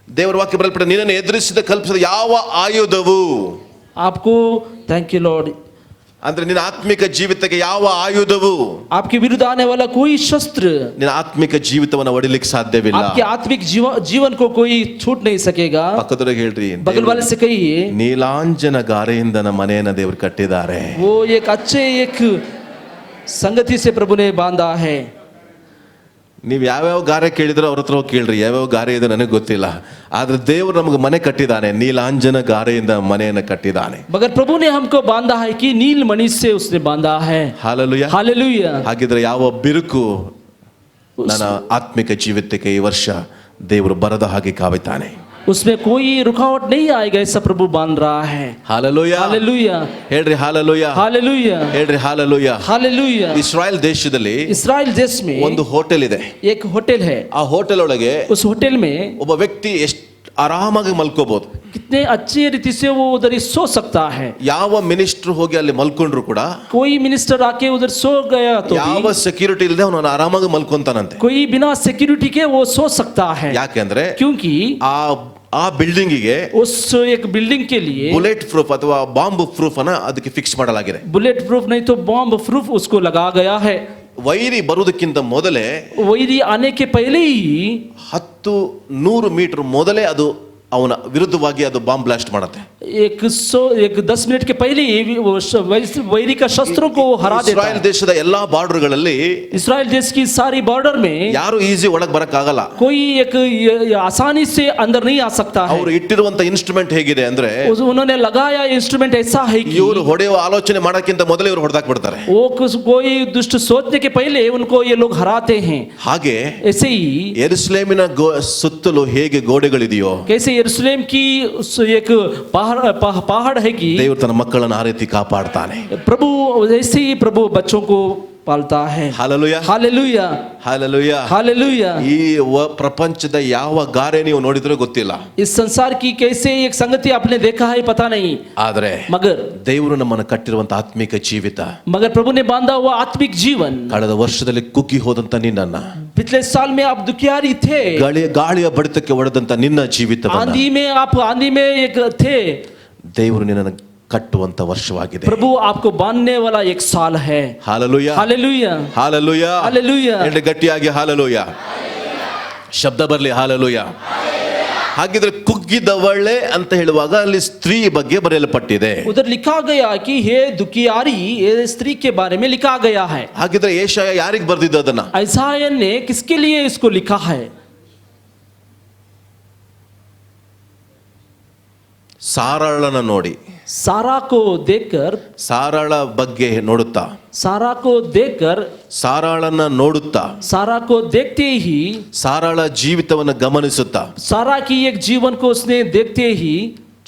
ದೇವರ ವಾಕ್ಯ ಬರೆಯಲ್ಪಟ್ಟ, ನಿನ್ನನ್ನು ಎದುರಿಸಿದ ಕಲ್ಪಿಸಿದ ಯಾವ ಆಯುಧವು, आपको, थैंक यू लॉर्ड, ಅಂದ್ರೆ ನಿನ್ನ ಆತ್ಮಿಕ ಜೀವಿತಕ್ಕೆ ಯಾವ ಆಯುಧವು आपके विरुद्ध आने वाला कोई शस्त्र ನಿನ್ನ ಆತ್ಮಿಕ ಜೀವಿತವನ್ನು ಒಡಿಲಿಕ್ಕೆ ಸಾಧ್ಯವಿಲ್ಲ. आपके आत्मिक जीवन को कोई छूट नहीं सकेगा. ಪಕ್ಕದವರಿಗೆ ಹೇಳ್ರಿ, बगल वाले से कहिए, ನೀಲಾಂಜನ ಗಾರೆಯಿಂದ ನಮ್ಮ ಮನೆಯನ್ನ ದೇವರು ಕಟ್ಟಿದ್ದಾರೆ. वो एक अच्छे एक संगति से प्रभु ने बांधा है. ನೀವು ಯಾವ್ಯಾವ ಗಾರೆ ಕೇಳಿದ್ರೋ ಅವ್ರ ಹತ್ರ ಹೋಗಿ ಕೇಳ್ರಿ, ಯಾವ್ಯಾವ ಗಾರೆ ಇದೆ ನನಗೆ ಗೊತ್ತಿಲ್ಲ, ಆದ್ರೆ ದೇವರು ನಮಗೆ ಮನೆ ಕಟ್ಟಿದ್ದಾನೆ, ನೀಲಾಂಜನ ಗಾರೆಯಿಂದ ಮನೆಯನ್ನು ಕಟ್ಟಿದ್ದಾನೆ. मगर प्रभु ने हमको बांधा है कि नील मणि से उसने बांधा है. ಹಾಲೆಲೂಯಾ. हालेलुया. ಹಾಗಿದ್ರೆ ಯಾವ ಬಿರುಕು ನನ್ನ ಆತ್ಮಿಕ ಜೀವಿತಕ್ಕೆ ಈ ವರ್ಷ ದೇವರು ಬರದ ಹಾಗೆ ಕಾಯ್ತಾನೆ. उसमें कोई रुकावट नहीं आएगा, ऐसा प्रभु बांध रहा है. ಹಾಲೆಲೂಯಾ. हालेलुया. ಹೇಳ್ರಿ ಹಾಲೆಲೂಯಾ. हालेलुया. ಹೇಳ್ರಿ ಹಾಲೆಲೂಯಾ. हालेलुया. ಇಸ್ರಾಯೇಲ್ ದೇಶದಲ್ಲಿ इस्राएल देश में ಒಂದು ಹೋಟೆಲ್ ಇದೆ. एक होटल है. ಆ ಹೋಟೆಲ್ ಒಳಗೆ उस होटल में ಒಬ್ಬ ವ್ಯಕ್ತಿ ಎಷ್ಟು ಆರಾಮಾಗಿ ಮಲ್ಕೋಬಹುದು. कितने अच्छी रीति से वो उधर ही सो सकता है. ಯಾವ ಮಿನಿಸ್ಟರ್ ಹೋಗಿ ಅಲ್ಲಿ ಮಲ್ಕೊಂಡ್ರು ಕೂಡ, कोई मिनिस्टर आके उधर सो गया तो ಯಾವ ಸೆಕ್ಯೂರಿಟಿ ಇಲ್ಲದೆ ಅವನು ಆರಾಮಾಗಿ ಮಲ್ಕೊಂತಾನಂತೆ. कोई बिना सिक्योरिटी के वो सो सकता है. ಯಾಕೆಂದ್ರೆ क्योंकि ಆ ಬಿಲ್ಡಿಂಗಿಗೆ उस एक बिल्डिंग के लिए ಬುಲೆಟ್ ಪ್ರೂಫ್ ಅಥವಾ ಬಾಂಬ್ ಪ್ರೂಫ್ ಅನ್ನ ಅದಕ್ಕೆ ಫಿಕ್ಸ್ ಮಾಡಲಾಗಿದೆ. बुलेट प्रूफ नहीं तो बॉम्ब प्रूफ उसको लगा गया है. ವೈರಿ ಬರುವುದಕ್ಕಿಂತ ಮೊದಲೇ, वैरी आने के पहले ही 100 ಮೀಟರ್ ಮೊದಲೇ ಅದು ಅವನ ವಿರುದ್ಧವಾಗಿ ಅದು ಬಾಂಬ್ ಬ್ಲಾಸ್ಟ್ ಮಾಡುತ್ತೆ. 10 मिनट के पहले ही वो वैरी का शस्त्रों को हरा देता ಇಸ್ರಾಯೇಲ್ है. ದೇಶದ ಎಲ್ಲಾ ಬಾರ್ಡರ್ಗಳಲ್ಲಿ इस्राएल देश की सारी बॉर्डर में ಯಾರು ಈಸಿ ಒಳಗೆ ಬರಕ್ ಆಗಲ್ಲ. कोई एक आसानी से अंदर नहीं आ सकता है. ಅವರು ಇಟ್ಟಿರುವಂತ ಇನ್ಸ್ಟ್ರೂಮೆಂಟ್ ಹೇಗಿದೆ ಅಂದ್ರೆ, उन्होंने लगाया इंस्ट्रूमेंट ऐसा है कि ಇವರು ಹೊಡೆಯುವ ಆಲೋಚನೆ ಮಾಡಕ್ಕಿಂತ ಮೊದಲೇ ಇವರು ಹೊಡೆದಾಕ್ ಬಿಡ್ತಾರೆ. वो कोई दुष्ट सोचने के पहले उनको ये लोग हराते हैं. ಹಾಗೆ ऐसे ही ಯೆರೂಸಲೇಮಿನ ಸುತ್ತಲೂ ಹೇಗೆ ಗೋಡೆಗಳಿದೆಯೋ, कैसे यरूशलेम की एक पहाड़ है कि ದೇವರು ತನ್ನ ಮಕ್ಕಳನ್ನು ಆ ರೀತಿ ಕಾಪಾಡ್ತಾನೆ. प्रभु ऐसे ही प्रभु बच्चों को पालता है. ಹಾಲೆಲೂಯಾ. हालेलुया. ಹಾಲೆಲೂಯಾ. हालेलुया. ಈ ಪ್ರಪಂಚದ ಯಾವ ಗಾರೆ ನೀವು ನೋಡಿದ್ರೆ ಗೊತ್ತಿಲ್ಲ, इस संसार की कैसे एक संगति आपने देखा है पता नहीं, ಆದ್ರೆ मगर ದೇವರು ನಮ್ಮನ್ನು ಕಟ್ಟಿರುವಂತ ಆತ್ಮಿಕ ಜೀವಿತ, मगर प्रभु ने बांधा हुआ आत्मिक जीवन, ಕಳೆದ ವರ್ಷದಲ್ಲಿ ಕುಗ್ಗಿ ಹೋದಂತ ನಿನ್ನನ್ನ, पिछले साल में आप दुखियारी थे, ಗಾಳಿಯ ಬಡಿತಕ್ಕೆ ಹೊಡೆದಂತ ನಿನ್ನ ಜೀವಿತವನ್ನ आंधी में आप आंधी में एक थे, ದೇವರು ನಿನ್ನನ್ನು ಕಟ್ಟುವಂತ ವರ್ಷವಾಗಿದೆ. प्रभु आपको बांधने वाला एक साल है. ಹಾಲೆಲೂಯಾ. हालेलुया. ಹಾಲೆಲೂಯಾ. हालेलुया. ಎಂದು ಗಟ್ಟಿಯಾಗಿ ಹಾಲೆಲೂಯಾ ಶಬ್ದ ಬರಲಿ. ಹಾಲೆಲೂಯಾ. ಹಾಗಿದ್ರೆ ಕುಗ್ಗಿದವಳೆ ಅಂತ ಹೇಳುವಾಗ ಅಲ್ಲಿ ಸ್ತ್ರೀ ಬಗ್ಗೆ ಬರೆಯಲ್ಪಟ್ಟಿದೆ. उधर लिखा गया कि हे दुखियारी, ये स्त्री के बारे में लिखा गया है. ಹಾಗಿದ್ರೆ ಯೆಶಾಯ ಯಾರಿಗೆ ಬರೆದಿದ್ದ ಅದನ್ನ? ऐसाया ने किसके लिए इसको लिखा है? ಸಾರಳನ ನೋಡಿ, सारा को देखकर, ಸಾರಳ ಬಗ್ಗೆ ನೋಡುತ್ತಾ, सारा को देखकर, ಸಾರಾಳನ್ನ ನೋಡುತ್ತಾ, सारा को देखते ही, ಸಾರಾಳ ಜೀವಿತವನ್ನು ಗಮನಿಸುತ್ತಾ, सारा की एक जीवन को उसने देखते ही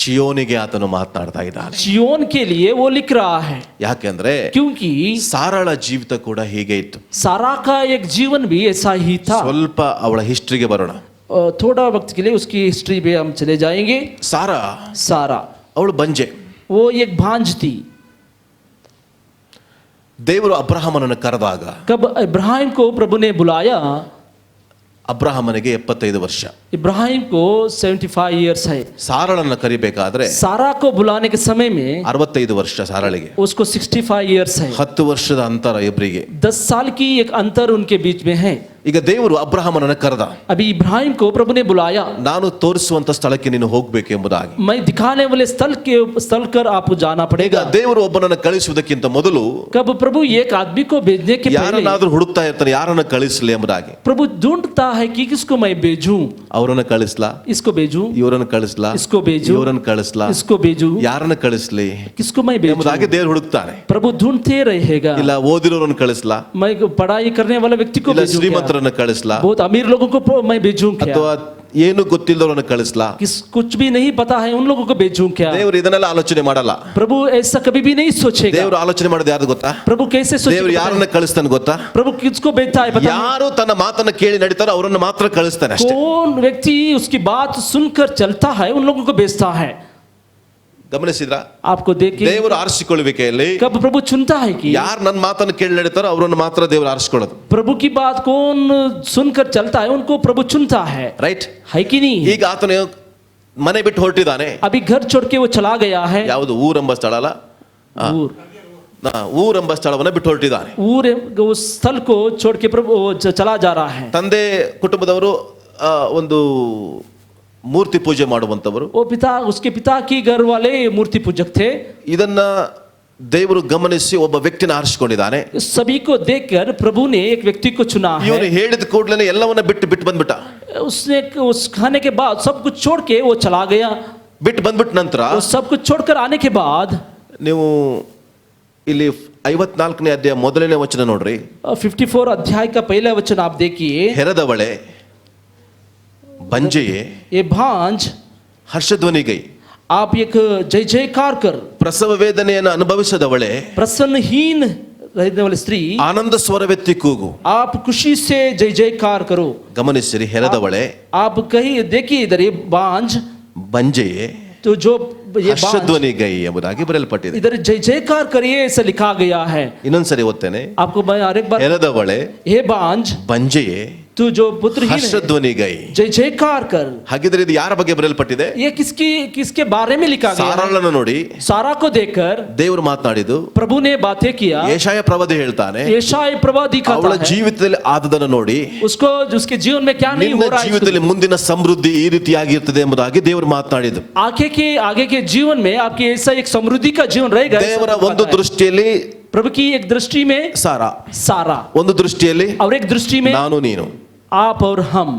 ಚಿಯೋನಿಗೆ ಆತನು ಮಾತನಾಡ್ತಾ ಇದ್ದಾನೆ. चियोन के लिए वो लिख रहा है. ಯಾಕೆಂದ್ರೆ क्योंकि ಸಾರಾಳ ಜೀವಿತ ಕೂಡ ಹೀಗೆ ಇತ್ತು. सारा का एक जीवन भी ऐसा ही था. ಸ್ವಲ್ಪ ಅವಳ ಹಿಸ್ಟ್ರಿಗೆ ಬರೋಣ. थोड़ा वक्त के लिए उसकी हिस्ट्री पे हम चले जाएंगे. ಸಾರಾ सारा ಅವಳು ಬಂಜೆ. वो एक भांज थी. ದೇವರು ಅಬ್ರಹಾಮನನ್ನು ಕರೆದಾಗ, कब इब्राहिम को प्रभु ने बुलाया, ಅಬ್ರಹಾಮನಿಗೆ 75 ವರ್ಷ, इब्राहिम को 75 इयर्स है. ಸಾರಳನ್ನ ಕರಿಬೇಕಾದ್ರೆ सारा को बुलाने के समय में 65 ವರ್ಷ ಸಾರಳಿಗೆ, उसको 65 इयर्स है. 10 ವರ್ಷದ ಅಂತರ ಇಬ್ಬರಿಗೆ. 10 साल की एक अंतर उनके बीच में है. ಈಗ ದೇವರು ಅಬ್ರಹಾಮನನ್ನು ಕರೆದ, अभी इब्राहिम को प्रभु ने बुलाया, ನಾನು ತೋರಿಸುವಂತ ಸ್ಥಳಕ್ಕೆ ನೀನು ಹೋಗ್ಬೇಕು ಎಂಬುದಾಗಿ. मैं दिखाने वाले स्थल कर आपको जाना ಈಗ पड़ेगा. ದೇವರು ಒಬ್ಬನನ್ನು ಕಳಿಸುವುದಕ್ಕಿಂತ ಮೊದಲು कब प्रभु एक आदमी को भेजने के पहले ಯಾರನ್ನಾದ್ರೂ ಹುಡುಕ್ತಾ ಇರ್ತಾನೆ, ಯಾರನ್ನ ಕಳಿಸ್ಲಿ ಎಂಬುದಾಗಿ. प्रभु ढूंढता है कि किसको मैं भेजूं, ಅವರನ್ನ ಕಳಿಸ್ಲಾ, इसको भेजूं, ಇವರನ್ನ ಕಳಿಸ್ಲಾ, इसको भेजूं, ಇವರನ್ನ ಕಳಿಸ್ಲಾ, इसको भेजूं, ಯಾರನ್ನ ಕಳಿಸ್ಲಿ किसको मैं भेजूं, ಎಂಬುದಾಗಿ ದೇವರು ಹುಡುಕ್ತಾನೆ. प्रभु ढूंढते रहेगा. ಇಲ್ಲ ಓದಿರೋರನ್ನ ಕಳಿಸ್ಲಾ, मैं पढ़ाई करने वाला व्यक्ति को ಇಲ್ಲ भेजूं क्या? ಶ್ರೀಮಂತರನ್ನ ಕಳಿಸ್ಲಾ, बहुत अमीर लोगों को मैं भेजूं क्या? ಅಥವಾ ಏನು ಗೊತ್ತಿಲ್ಲದವರನ್ನ ಕಳಿಸ್ಲಾ. कुछ भी नहीं पता है उन लोगों को भेजूं क्या? ದೇವರು ಇದನ್ನೆಲ್ಲ ಆಲೋಚನೆ ಮಾಡಲ್ಲ. प्रभु ऐसा कभी भी नहीं सोचेगा. ದೇವರು ಆಲೋಚನೆ ಮಾಡೋದು ಯಾರು ಗೊತ್ತಾ? प्रभु कैसे ದೇವರು सोचेगा? ಯಾರನ್ನ ಕಳಿಸ್ತಾನೆ ಗೊತ್ತಾ? प्रभु किसको भेजता है पता है? ಯಾರು ತನ್ನ ಮಾತನ್ನ ಕೇಳಿ ನಡೀತಾರೋ ಅವರನ್ನ ಮಾತ್ರ ಕಳಿಸ್ತಾನೆ ಅಷ್ಟೇ. कौन व्यक्ति उसकी बात सुनकर चलता है उन लोगों को भेजता है. ಗಮನಿಸಿದ್ರ? आपको देखिए ದೇವರು ಆರಿಸಿಕೊಳ್ಳುವಿಕೆಯಲ್ಲಿ कब प्रभु चुनता है कि ಯಾರು ನನ್ನ ಮಾತನ್ನ ಕೇಳಿ ನಡೀತಾರೋ ಅವರನ್ನ ಮಾತ್ರ ದೇವರು ಆರಿಸಿಕೊಳ್ಳೋದು. प्रभु की बात कौन सुनकर चलता है उनको प्रभु चुनता है. ರೈಟ್? है कि नहीं? ಈಗ ಆತನು ಮನೆ ಬಿಟ್ಟು ಹೊರಟಿದ್ದಾನೆ. अभी घर छोड़ के वो चला गया है. ಯಾವುದು ಊರೆಂಬ ಸ್ಥಳ ಅಲ್ಲ, ऊर ಊರೆಂಬ ಸ್ಥಳವನ್ನು ಬಿಟ್ಟು ಹೊರಟಿದ್ದಾನೆ. ऊर उस स्थल को छोड़ के प्रभु वो चला जा रहा है. ತಂದೆ ಕುಟುಂಬದವರು ಒಂದು ಮೂರ್ತಿ ಪೂಜೆ ಮಾಡುವಂತವರು. वो पिता उसके पिता की घर वाले मूर्ति पूजक थे. ಇದನ್ನ ದೇವರು ಗಮನಿಸಿ ಒಬ್ಬ ವ್ಯಕ್ತಿನ ಆರಿಸಿಕೊಂಡಿದ್ದಾನೆ. सभी को देखकर प्रभु ने एक व्यक्ति को चुना है. ಇವನು ಹೇಳಿದ ಕೂಡಲೇ ಎಲ್ಲವನ್ನ ಬಿಟ್ಟು ಬಂದ್ಬಿಟ್ಟ. उसने उस खाने के बाद सब कुछ छोड़ के वो चला गया. ಬಿಟ್ಟು ಬಂದ್ಬಿಟ್ಟ ನಂತರ सब कुछ छोड़कर आने के बाद ನೀವು ಇಲ್ಲಿ 54ನೇ ಅಧ್ಯಾಯ ಮೊದಲನೇ ವಚನ ನೋಡ್ರಿ. 54 अध्याय का पहला वचन आप देखिए. ಹೆರದವಳೆ, ಬಂಜೆಯೇ, ये भांज ಹರ್ಷಧ್ವನಿಗೈ, आप एक जय जयकार कर. ಪ್ರಸವ ವೇದನೆಯನ್ನು ಅನುಭವಿಸದವಳೆ, प्रसन्नहीन रहने वाली स्त्री, ಆನಂದ ಸ್ವರವೆತ್ತಿ ಕೂಗು. आप खुशी से जय जयकार करो. ಗಮನಿಸಿರಿ, ಹೆರದವಳೆ, आप कहीं देखिए इधर ये बांझ, ಬಂಜೆಯೇ, तो जो ये बांझ ಹರ್ಷಧ್ವನಿಗೈ ಎಂಬುದಾಗಿ ಬರೆಯಲ್ಪಟ್ಟಿದೆ. इधर जय जयकार करिए ऐसा लिखा गया है. ಇನ್ನೊಂದ್ಸರಿ ಓದ್ತೇನೆ. आपको मैं और एक बार, ಹೆರದವಳೆ, हे बांझ, ಬಂಜೆಯೇ, तू जो पुत्रहीन है ಹರ್ಷಧ್ವನಿಗೈ. जय जयकार कर. ಹಾಗಿದ್ರೆ ಇದು ಯಾರ ಬಗ್ಗೆ ಬರೆಯಲ್ಪಟ್ಟಿದೆ? ये किसके बारे में लिखा गया है? ಸಾರಳನ್ನು ನೋಡಿ, सारा को देखकर ದೇವರು ಮಾತನಾಡಿದ್ದು. प्रभु ने बातें किया. ಯೆಶಾಯ ಪ್ರವಾದಿ ಹೇಳ್ತಾನೆ, यशाय प्रवादी कहता ಅವಳ है ಜೀವಿತದಲ್ಲಿ ಆದದನ್ನು ನೋಡಿ, उसको उसके जीवन में क्या नहीं हो ನಿನ್ನ रहा है, ಜೀವಿತದಲ್ಲಿ ಮುಂದಿನ ಸಮೃದ್ಧಿ ಈ ರೀತಿಯಾಗಿರ್ತದೆ ಎಂಬುದಾಗಿ ದೇವರು ಮಾತನಾಡಿದ್ದು. आगे के जीवन में आपके ऐसा एक समृद्धि का जीवन रहेगा. ದೇವರ ಒಂದು ದೃಷ್ಟಿಯಲ್ಲಿ प्रभु की एक दृष्टि में सारा, ಒಂದು ದೃಷ್ಟಿಯಲ್ಲಿ और एक दृष्टि में ನಾನು ನೀನು. आप और हम.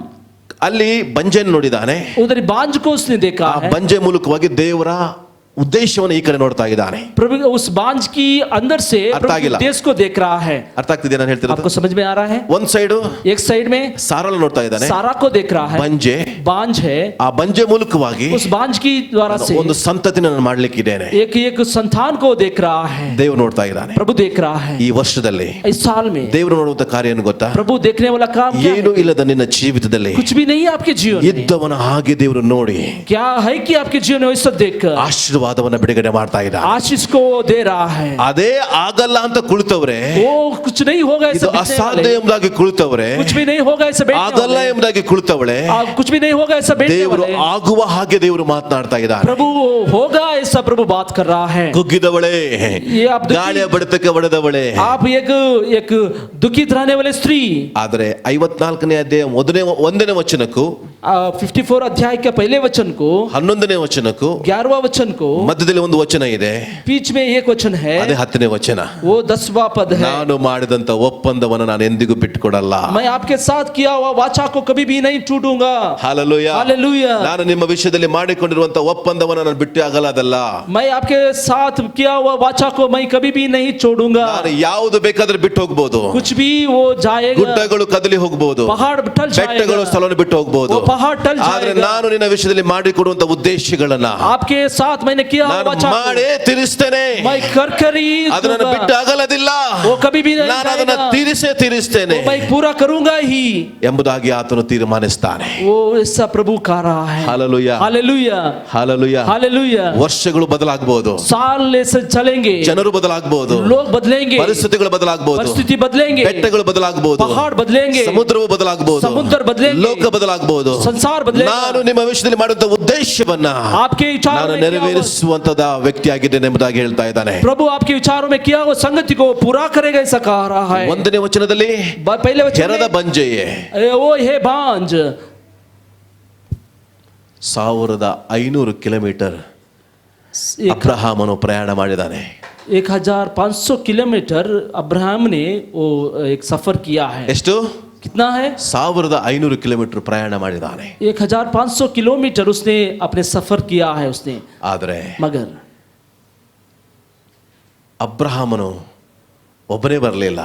ಅಲ್ಲಿ ಬಂಜೆಯನ್ನು ನೋಡಿದಾನೆ. उधर बांझ को उसने देखा ಆ है. ಬಂಜೆ ಮೂಲಕವಾಗಿ ದೇವರ ಉದ್ದೇಶವನ್ನು ಈ ಕಡೆ ನೋಡ್ತಾ ಇದ್ದಾನೆ. प्रभु उस बांझ की अंदर से प्रभु के उद्देश्य को देख रहा है. ಅರ್ಥ ಆಗ್ತಿದೆ ನಾನು ಹೇಳ್ತಿರೋದು? आपको समझ में आ रहा है? ಒಂದ್ ಸೈಡ್ एक साइड में ಸಾರಳ ನೋಡ್ತಾ ಇದ್ದಾನೆ, सारा को देख रहा है. ಬಂಜೆ, बांझ है, ಆ ಬಂಜೆ ಮೂಲಕವಾಗಿ उस बांझ की द्वारा से ಒಂದು ಸಂತತಿನ ನಾನು ಮಾಡ್ಲಿಕ್ಕಿದ್ದೇನೆ. एक संतान को देख रहा है. ದೇವರು ನೋಡ್ತಾ ಇದ್ದಾನೆ. प्रभु देख रहा है. ಈ ವರ್ಷದಲ್ಲಿ इस साल में ದೇವರು ನೋಡುವಂತ ಕಾರ್ಯ ಏನು ಗೊತ್ತಾ? प्रभु देखने वाला काम क्या ಏನು है? ಇಲ್ಲದ ನಿನ್ನ ಜೀವಿತದಲ್ಲಿ कुछ भी नहीं है आपके जीवन में. ಇದ್ದವನ ಹಾಗೆ ದೇವರು ನೋಡಿ क्या है कि आपके जीवन में वैसा देखकर ಆಶೀರ್ವಾದವನ್ನ ಬಿಡುಗಡೆ ಮಾಡ್ತಾ ಇದ್ದಾನೆ. आशीष को दे रहा है. ಅದೇ ಆಗಲ್ಲ ಅಂತ ಕುಳಿತವ್ರೆ, वो कुछ नहीं होगा ऐसा ಇದು बैठने ಅಸಾಧ್ಯ वाले, ಎಂಬುದಾಗಿ ಕುಳಿತವ್ರೆ, कुछ भी नहीं होगा ऐसा बैठने ಆಗಲ್ಲ वाले, ಎಂಬುದಾಗಿ ಕುಳಿತವಳೆ, कुछ भी नहीं होगा ऐसा बैठने ದೇವರು वाले, ಆಗುವ ಹಾಗೆ ದೇವರು ಮಾತನಾಡ್ತಾ ಇದ್ದಾರೆ. प्रभु होगा ऐसा प्रभु बात कर रहा है. ಕುಗ್ಗಿದವಳೆ, ये आप ಗಾಳಿಯ ಬಡಿತಕ್ಕೆ ಹೊಡೆದವಳೆ. आप एक दुखित रहने वाले स्त्री. ಆದರೆ 54ನೇ ಅಧ್ಯಾಯ ಒಂದನೇ ವಚನಕ್ಕೂ 54 अध्याय के पहले वचन को 11ನೇ ವಚನಕ್ಕೂ 11वां वचन को ಮಧ್ಯದಲ್ಲಿ ಒಂದು ವಚನ ಇದೆ, बीच में एक वचन है, ಅದೇ 10ನೇ ವಚನ. वो 10वां पद है. ನಾನು ಮಾಡಿದಂತ ಒಪ್ಪಂದವನ್ನು ನಾನು ಎಂದಿಗೂ ಬಿಟ್ಟುಕೊಡಲ್ಲ. मैं आपके साथ किया हुआ वाचा को कभी भी नहीं टूटूंगा. ಹಾಲೆಲೂಯಾ. हालेलुया. ನಾನು ನಿಮ್ಮ ವಿಷಯದಲ್ಲಿ ಮಾಡಿಕೊಂಡಿರುವಂತ ಒಪ್ಪಂದವನ್ನು ನಾನು ಬಿಟ್ಟು ಆಗಲ್ಲದಲ್ಲ. मैं आपके साथ किया हुआ वाचा को मैं कभी भी नहीं छोड़ूंगा. ನಾನು ಯಾವುದು ಬೇಕಾದ್ರೆ ಬಿಟ್ಟು ಹೋಗ್ಬೋದು, कुछ भी वो जाएगा, ಗುಡ್ಡಗಳು ಕದಲಿ ಹೋಗ್ಬೋದು, पहाड़ टल ಬೆಟ್ಟಗಳು जाएगा, ಸ್ಥಳವನ್ನು ಬಿಟ್ಟು ಹೋಗ್ಬೋದು, वो पहाड़ टल ಆದ್ರೆ जाएगा. ನಾನು ನಿನ್ನ ವಿಷಯದಲ್ಲಿ ಮಾಡಿಕೊಡುವಂತ ಉದ್ದೇಶಗಳನ್ನ आपके साथ मैंने किया हुआ ನಾನು वाचा ಮಾಡೇ ತೀರಿಸ್ತೇನೆ. मैं कर ही ಅದನ್ನು दूंगा. ಬಿಟ್ಟು ಆಗಲ್ಲದಿಲ್ಲ. वो कभी भी नहीं ನಾನು ಅದನ್ನ जाएगा. ತೀರಿಸ್ತೇನೆ वो मैं पूरा करूंगा ही ಎಂಬುದಾಗಿ ಆತನು ತೀರ್ಮಾನಿಸ್ತಾನೆ. वो ऐसा प्रभु कह रहा है. Hallelujah, hallelujah, hallelujah. हालेलुया. ವರ್ಷಗಳು ಬದಲಾಗಬಹುದು, साल ऐसे चलेंगे, ಜನರು ಬದಲಾಗಬಹುದು, लोग बदलेंगे, ಪರಿಸ್ಥಿತಿಗಳು ಬದಲಾಗಬಹುದು, परिस्थिति बदलेंगे, ಬೆಟ್ಟಗಳು ಬದಲಾಗಬಹುದು, पहाड़ बदलेंगे, ಸಮುದ್ರವು ಬದಲಾಗಬಹುದು, ಸಮುದ್ರ ಬದಲೇಂगे, ಲೋಕ ಬದಲಾಗಬಹುದು, संसार बदलेगा. ನಾನು ನಿಮ್ಮ ವಿಷಯದಲ್ಲಿ ಮಾಡುವಂತ ಉದ್ದೇಶವನ್ನ आपके विचारों ನಾನು में क्या हुआ? ನೆರವೇರಿಸುವಂತದ ವ್ಯಕ್ತಿಯಾಗಿದ್ದೇನೆ ಎಂಬುದಾಗಿ ಹೇಳ್ತಾ ಇದ್ದಾನೆ. प्रभु आपके विचारों में किया वो संगति को पूरा करेगा ऐसा कह रहा है. ಒಂದನೇ ವಚನದಲ್ಲಿ पहले वचन ಕೆರದ में, ಬಂಜೆಯೇ, वो है बांझ 1500 ಕಿಲೋಮೀಟರ್ ಅಬ್ರಹಾಮನು ಪ್ರಯಾಣ ಮಾಡಿದ್ದಾನೆ. 1500 किलोमीटर अब्राहम ने वो एक सफर किया है. ಎಷ್ಟು? कितना है? 1500 ಕಿಲೋಮೀಟರ್ ಪ್ರಯಾಣ ಮಾಡಿದ್ದಾನೆ. 1500 किलोमीटर उसने अपने सफर किया है उसने. ಆದರೆ मगर ಅಬ್ರಹಾಮನು ಒಬ್ಬನೇ ಬರಲಿಲ್ಲ.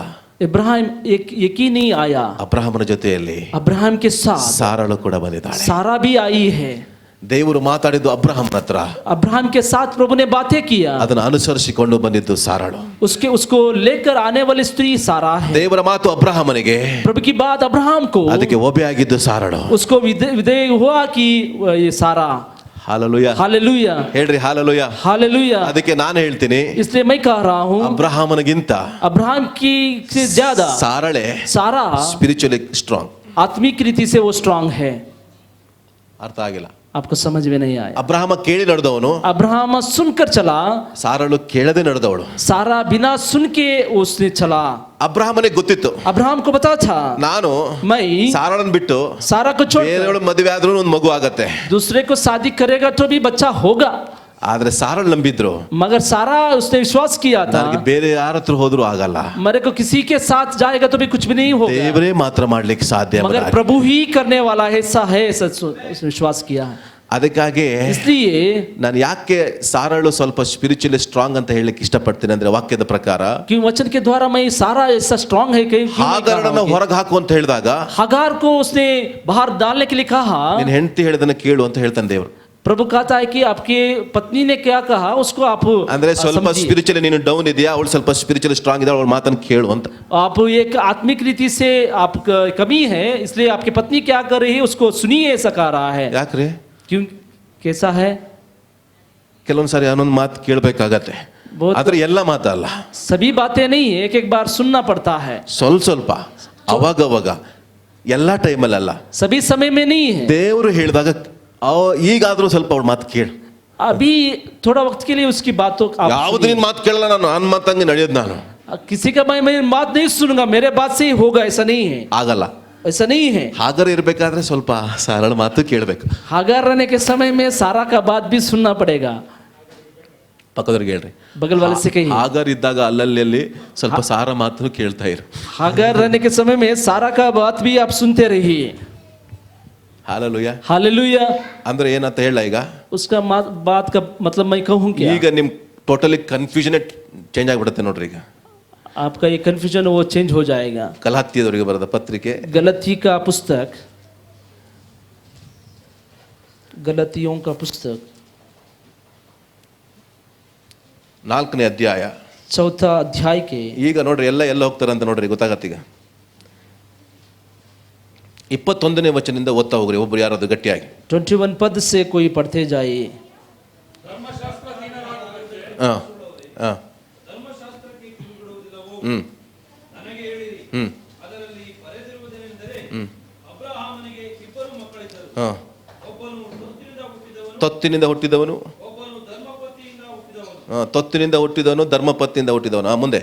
इब्राहिम एक ही नहीं आया, ಅಬ್ರಹಾಮನ ಜೊತೆಯಲ್ಲಿ अब्राहम के साथ ಸಾರಳು ಕೂಡ ಬಂದಿದ್ದಾಳೆ. सारा भी आई है. ದೇವರು ಮಾತಾಡಿದ್ದು ಅಬ್ರಹಾಮನ ಹತ್ರ, अब्राहम के साथ प्रभु ने बातें किया, ಅದನ್ನು ಅನುಸರಿಸಿಕೊಂಡು ಬಂದಿದ್ದು ಸಾರಳು. उसको लेकर आने वाली स्त्री सारा है. ದೇವರ ಮಾತು ಅಬ್ರಹಾಮನಿಗೆ, प्रभु की बात अब्राहम को, ಅದಕ್ಕೆ ಒಬೆಯಾಗಿದ್ದು ಸಾರಳು. उसको विधेय हुआ कि ये सारा. ಹಾಲೆಲೂಯಾ, हालेलुया, ಹೇಳ್ರಿ ಹಾಲೆಲೂಯಾ. हालेलुया. ಅದಕ್ಕೆ ನಾನು ಹೇಳ್ತೀನಿ, इसलिए मैं कह रहा हूँ ಅಬ್ರಹಾಮನಿಗಿಂತ अब्राहम की से ज्यादा ಸಾರಳೆ सारा ಸ್ಪಿರಿಚುವಲಿ ಸ್ಟ್ರಾಂಗ್. आत्मिक रीति से वो स्ट्रांग है. ಅರ್ಥ ಆಗಿಲ್ಲ? आपको समझ में नहीं आया। ಅಬ್ರಹಾಮ ಕೇಳಿ ನಡೆದವನು, अब्राहम सुनकर चला, ಸಾರಳು ಕೇಳದೆ ನಡೆದವಳು. सारा बिना सुन के उसने चला। ಅಬ್ರಹಾಮನಿಗೆ ಗೊತ್ತಿತ್ತು, अब्राहम को पता था ನಾನು मैं ಸಾರಳನ್ ಬಿಟ್ಟು सारा को छोड़ ಬೇರೆಯವಳು ಮದುವೆ ಆದ್ರೂ ಒಂದು ಮಗು ಆಗತ್ತೆ. दूसरे को शादी करेगा तो भी बच्चा होगा, ಆದ್ರೆ ಸಾರಳ್ ನಂಬಿದ್ರು, मगर सारा उसने विश्वास किया था ನನಗೆ ಬೇರೆ ಯಾರ ಹತ್ರ ಹೋದ್ರೂ ಆಗಲ್ಲ, मेरे को किसी के साथ जाएगा तो भी कुछ भी नहीं होगा, ದೇವರೇ ಮಾತ್ರ ಮಾಡ್ಲಿಕ್ಕೆ ಸಾಧ್ಯ. मगर प्रभु ही करने वाला है, ऐसा है, उसने विश्वास किया है। ಅದಕ್ಕಾಗಿ इसलिए ನಾನು ಯಾಕೆ ಸಾರಳು ಸ್ವಲ್ಪ ಸ್ಪಿರಿಚುಲಿ ಸ್ಟ್ರಾಂಗ್ ಅಂತ ಹೇಳಲಿಕ್ಕೆ ಇಷ್ಟಪಡ್ತೀನಿ ಅಂದ್ರೆ, ವಾಕ್ಯದ ಪ್ರಕಾರ कि वचन के द्वारा मैं सारा ऐसा स्ट्रांग है कि ಹಾಗರನ್ನ ಹೊರಗೆ ಹಾಕು ಅಂತ ಹೇಳಿದಾಗ, हगार को उसने बाहर डालने के लिए कहा, ನಿನ್ನ ಹೆಂಡತಿ ಹೇಳಿದನ್ನ ಕೇಳು ಅಂತ ಹೇಳ್ತಾನೆ ದೇವರು. प्रभु कहता है कि आपके पत्नी ने क्या कहा उसको आप ಅಂದ್ರೆ ಸ್ವಲ್ಪ समझिए। ಸ್ಪಿರಿಚುಲಿ ನೀನು ಡೌನ್ ಇದೆಯಾ, ಅವಳು ಸ್ವಲ್ಪ ಸ್ಪಿರಿಚುಲಿ ಸ್ಟ್ರಾಂಗ್ ಇದ್ದಾಳೆ, ಅವಳ ಮಾತನ್ನು ಕೇಳು ಅಂತ. आप एक आत्मिक रीति से आप कमी है, इसलिए आपकी पत्नी क्या कर रही है उसको सुनिए, ऐसा कह रहा है। ಯಾಕ್ರಿ? क्यों, कैसा है? ಕೆಲವೊಂದ್ಸಾರಿ ಅನ್ನೊಂದು ಮಾತು ಕೇಳಬೇಕಾಗತ್ತೆ, ಆದ್ರೆ ಎಲ್ಲ ಮಾತಲ್ಲ, सभी बातें नहीं है, एक एक बार सुनना पड़ता है, ಸ್ವಲ್ಪ ಅವಾಗವಾಗ, ಎಲ್ಲಾ ಟೈಮಲ್ಲ. सभी समय में नहीं है। ದೇವರು ಹೇಳಿದಾಗ ಈಗಾದ್ರೂ ಸ್ವಲ್ಪ ಅವಳ ಮಾತು ಕೇಳು. अभी थोड़ा वक्त के लिए उसकी बातों आप ಯಾವ್ದು ನಿನ್ ಮಾತು ಕೇಳಲ್ಲ, ನಾನು ನನ್ನ ಮಾತಂಗೆ ನಡೆಯೋದು ನಾನು. किसी का मैं बात नहीं सुनूंगा, मेरे बात से ही होगा, ऐसा नहीं है, ಆಗಲ್ಲ. ऐसा नहीं है। ಹಾಗರ್ ಇರ್ಬೇಕಾದ್ರೆ ಸ್ವಲ್ಪ ಸರಳ ಮಾತು ಕೇಳಬೇಕು. हागार रहने के समय में सारा का बात भी सुनना पड़ेगा। ಪಕ್ಕದವ್ರಿಗೆ ಹೇಳ್ರಿ, बगल वाले से कहिए, ಹಾಗರ್ ಇದ್ದಾಗ ಅಲ್ಲಲ್ಲಿ ಸ್ವಲ್ಪ ಸಾರ ಮಾತು ಕೇಳ್ತಾ ಇರು. हागार रहने के समय में सारा का बात भी आप सुनते रहिए। ಹಾಲೆಲೂಯಾ. हालेलुया। ಅಂದ್ರೆ ಏನಂತ ಹೇಳ, ಈಗ उसका बात का मतलब मैं कहूँ क्या, ಈಗ ನಿಮ್ ಟೋಟಲಿ ಕನ್ಫ್ಯೂಷನ್ ಚೇಂಜ್ ಆಗ್ಬಿಡುತ್ತೆ ನೋಡ್ರಿ. ಈಗ आपका ये कन्फ्यूजन वो चेंज हो जाएगा। ಗಲಾತ್ಯದವರಿಗೆ ಬರೆದ ಪತ್ರಿಕೆ, गलती का पुस्तक, गलतियों का पुस्तक 4ನೇ ಅಧ್ಯಾಯ 4 अध्याय के, ಈಗ ನೋಡ್ರಿ ಎಲ್ಲ ಹೋಗ್ತಾರಂತ ನೋಡ್ರಿ, ಗೊತ್ತಾಗತ್ತೀಗ. 21ನೇ ವಚನದಿಂದ ಓದ್ತಾ ಹೋಗ್ರಿ, ಒಬ್ರು ಯಾರಾದ್ರು ಗಟ್ಟಿಯಾಗಿ. 21 पद से कोई पढ़ते जाए। ತೊತ್ತಿನಿಂದ ಹುಟ್ಟಿದವನು, ತೊತ್ತಿನಿಂದ ಹುಟ್ಟಿದವನು, ಧರ್ಮಪತ್ನಿಯಿಂದ ಹುಟ್ಟಿದವನು. ಮುಂದೆ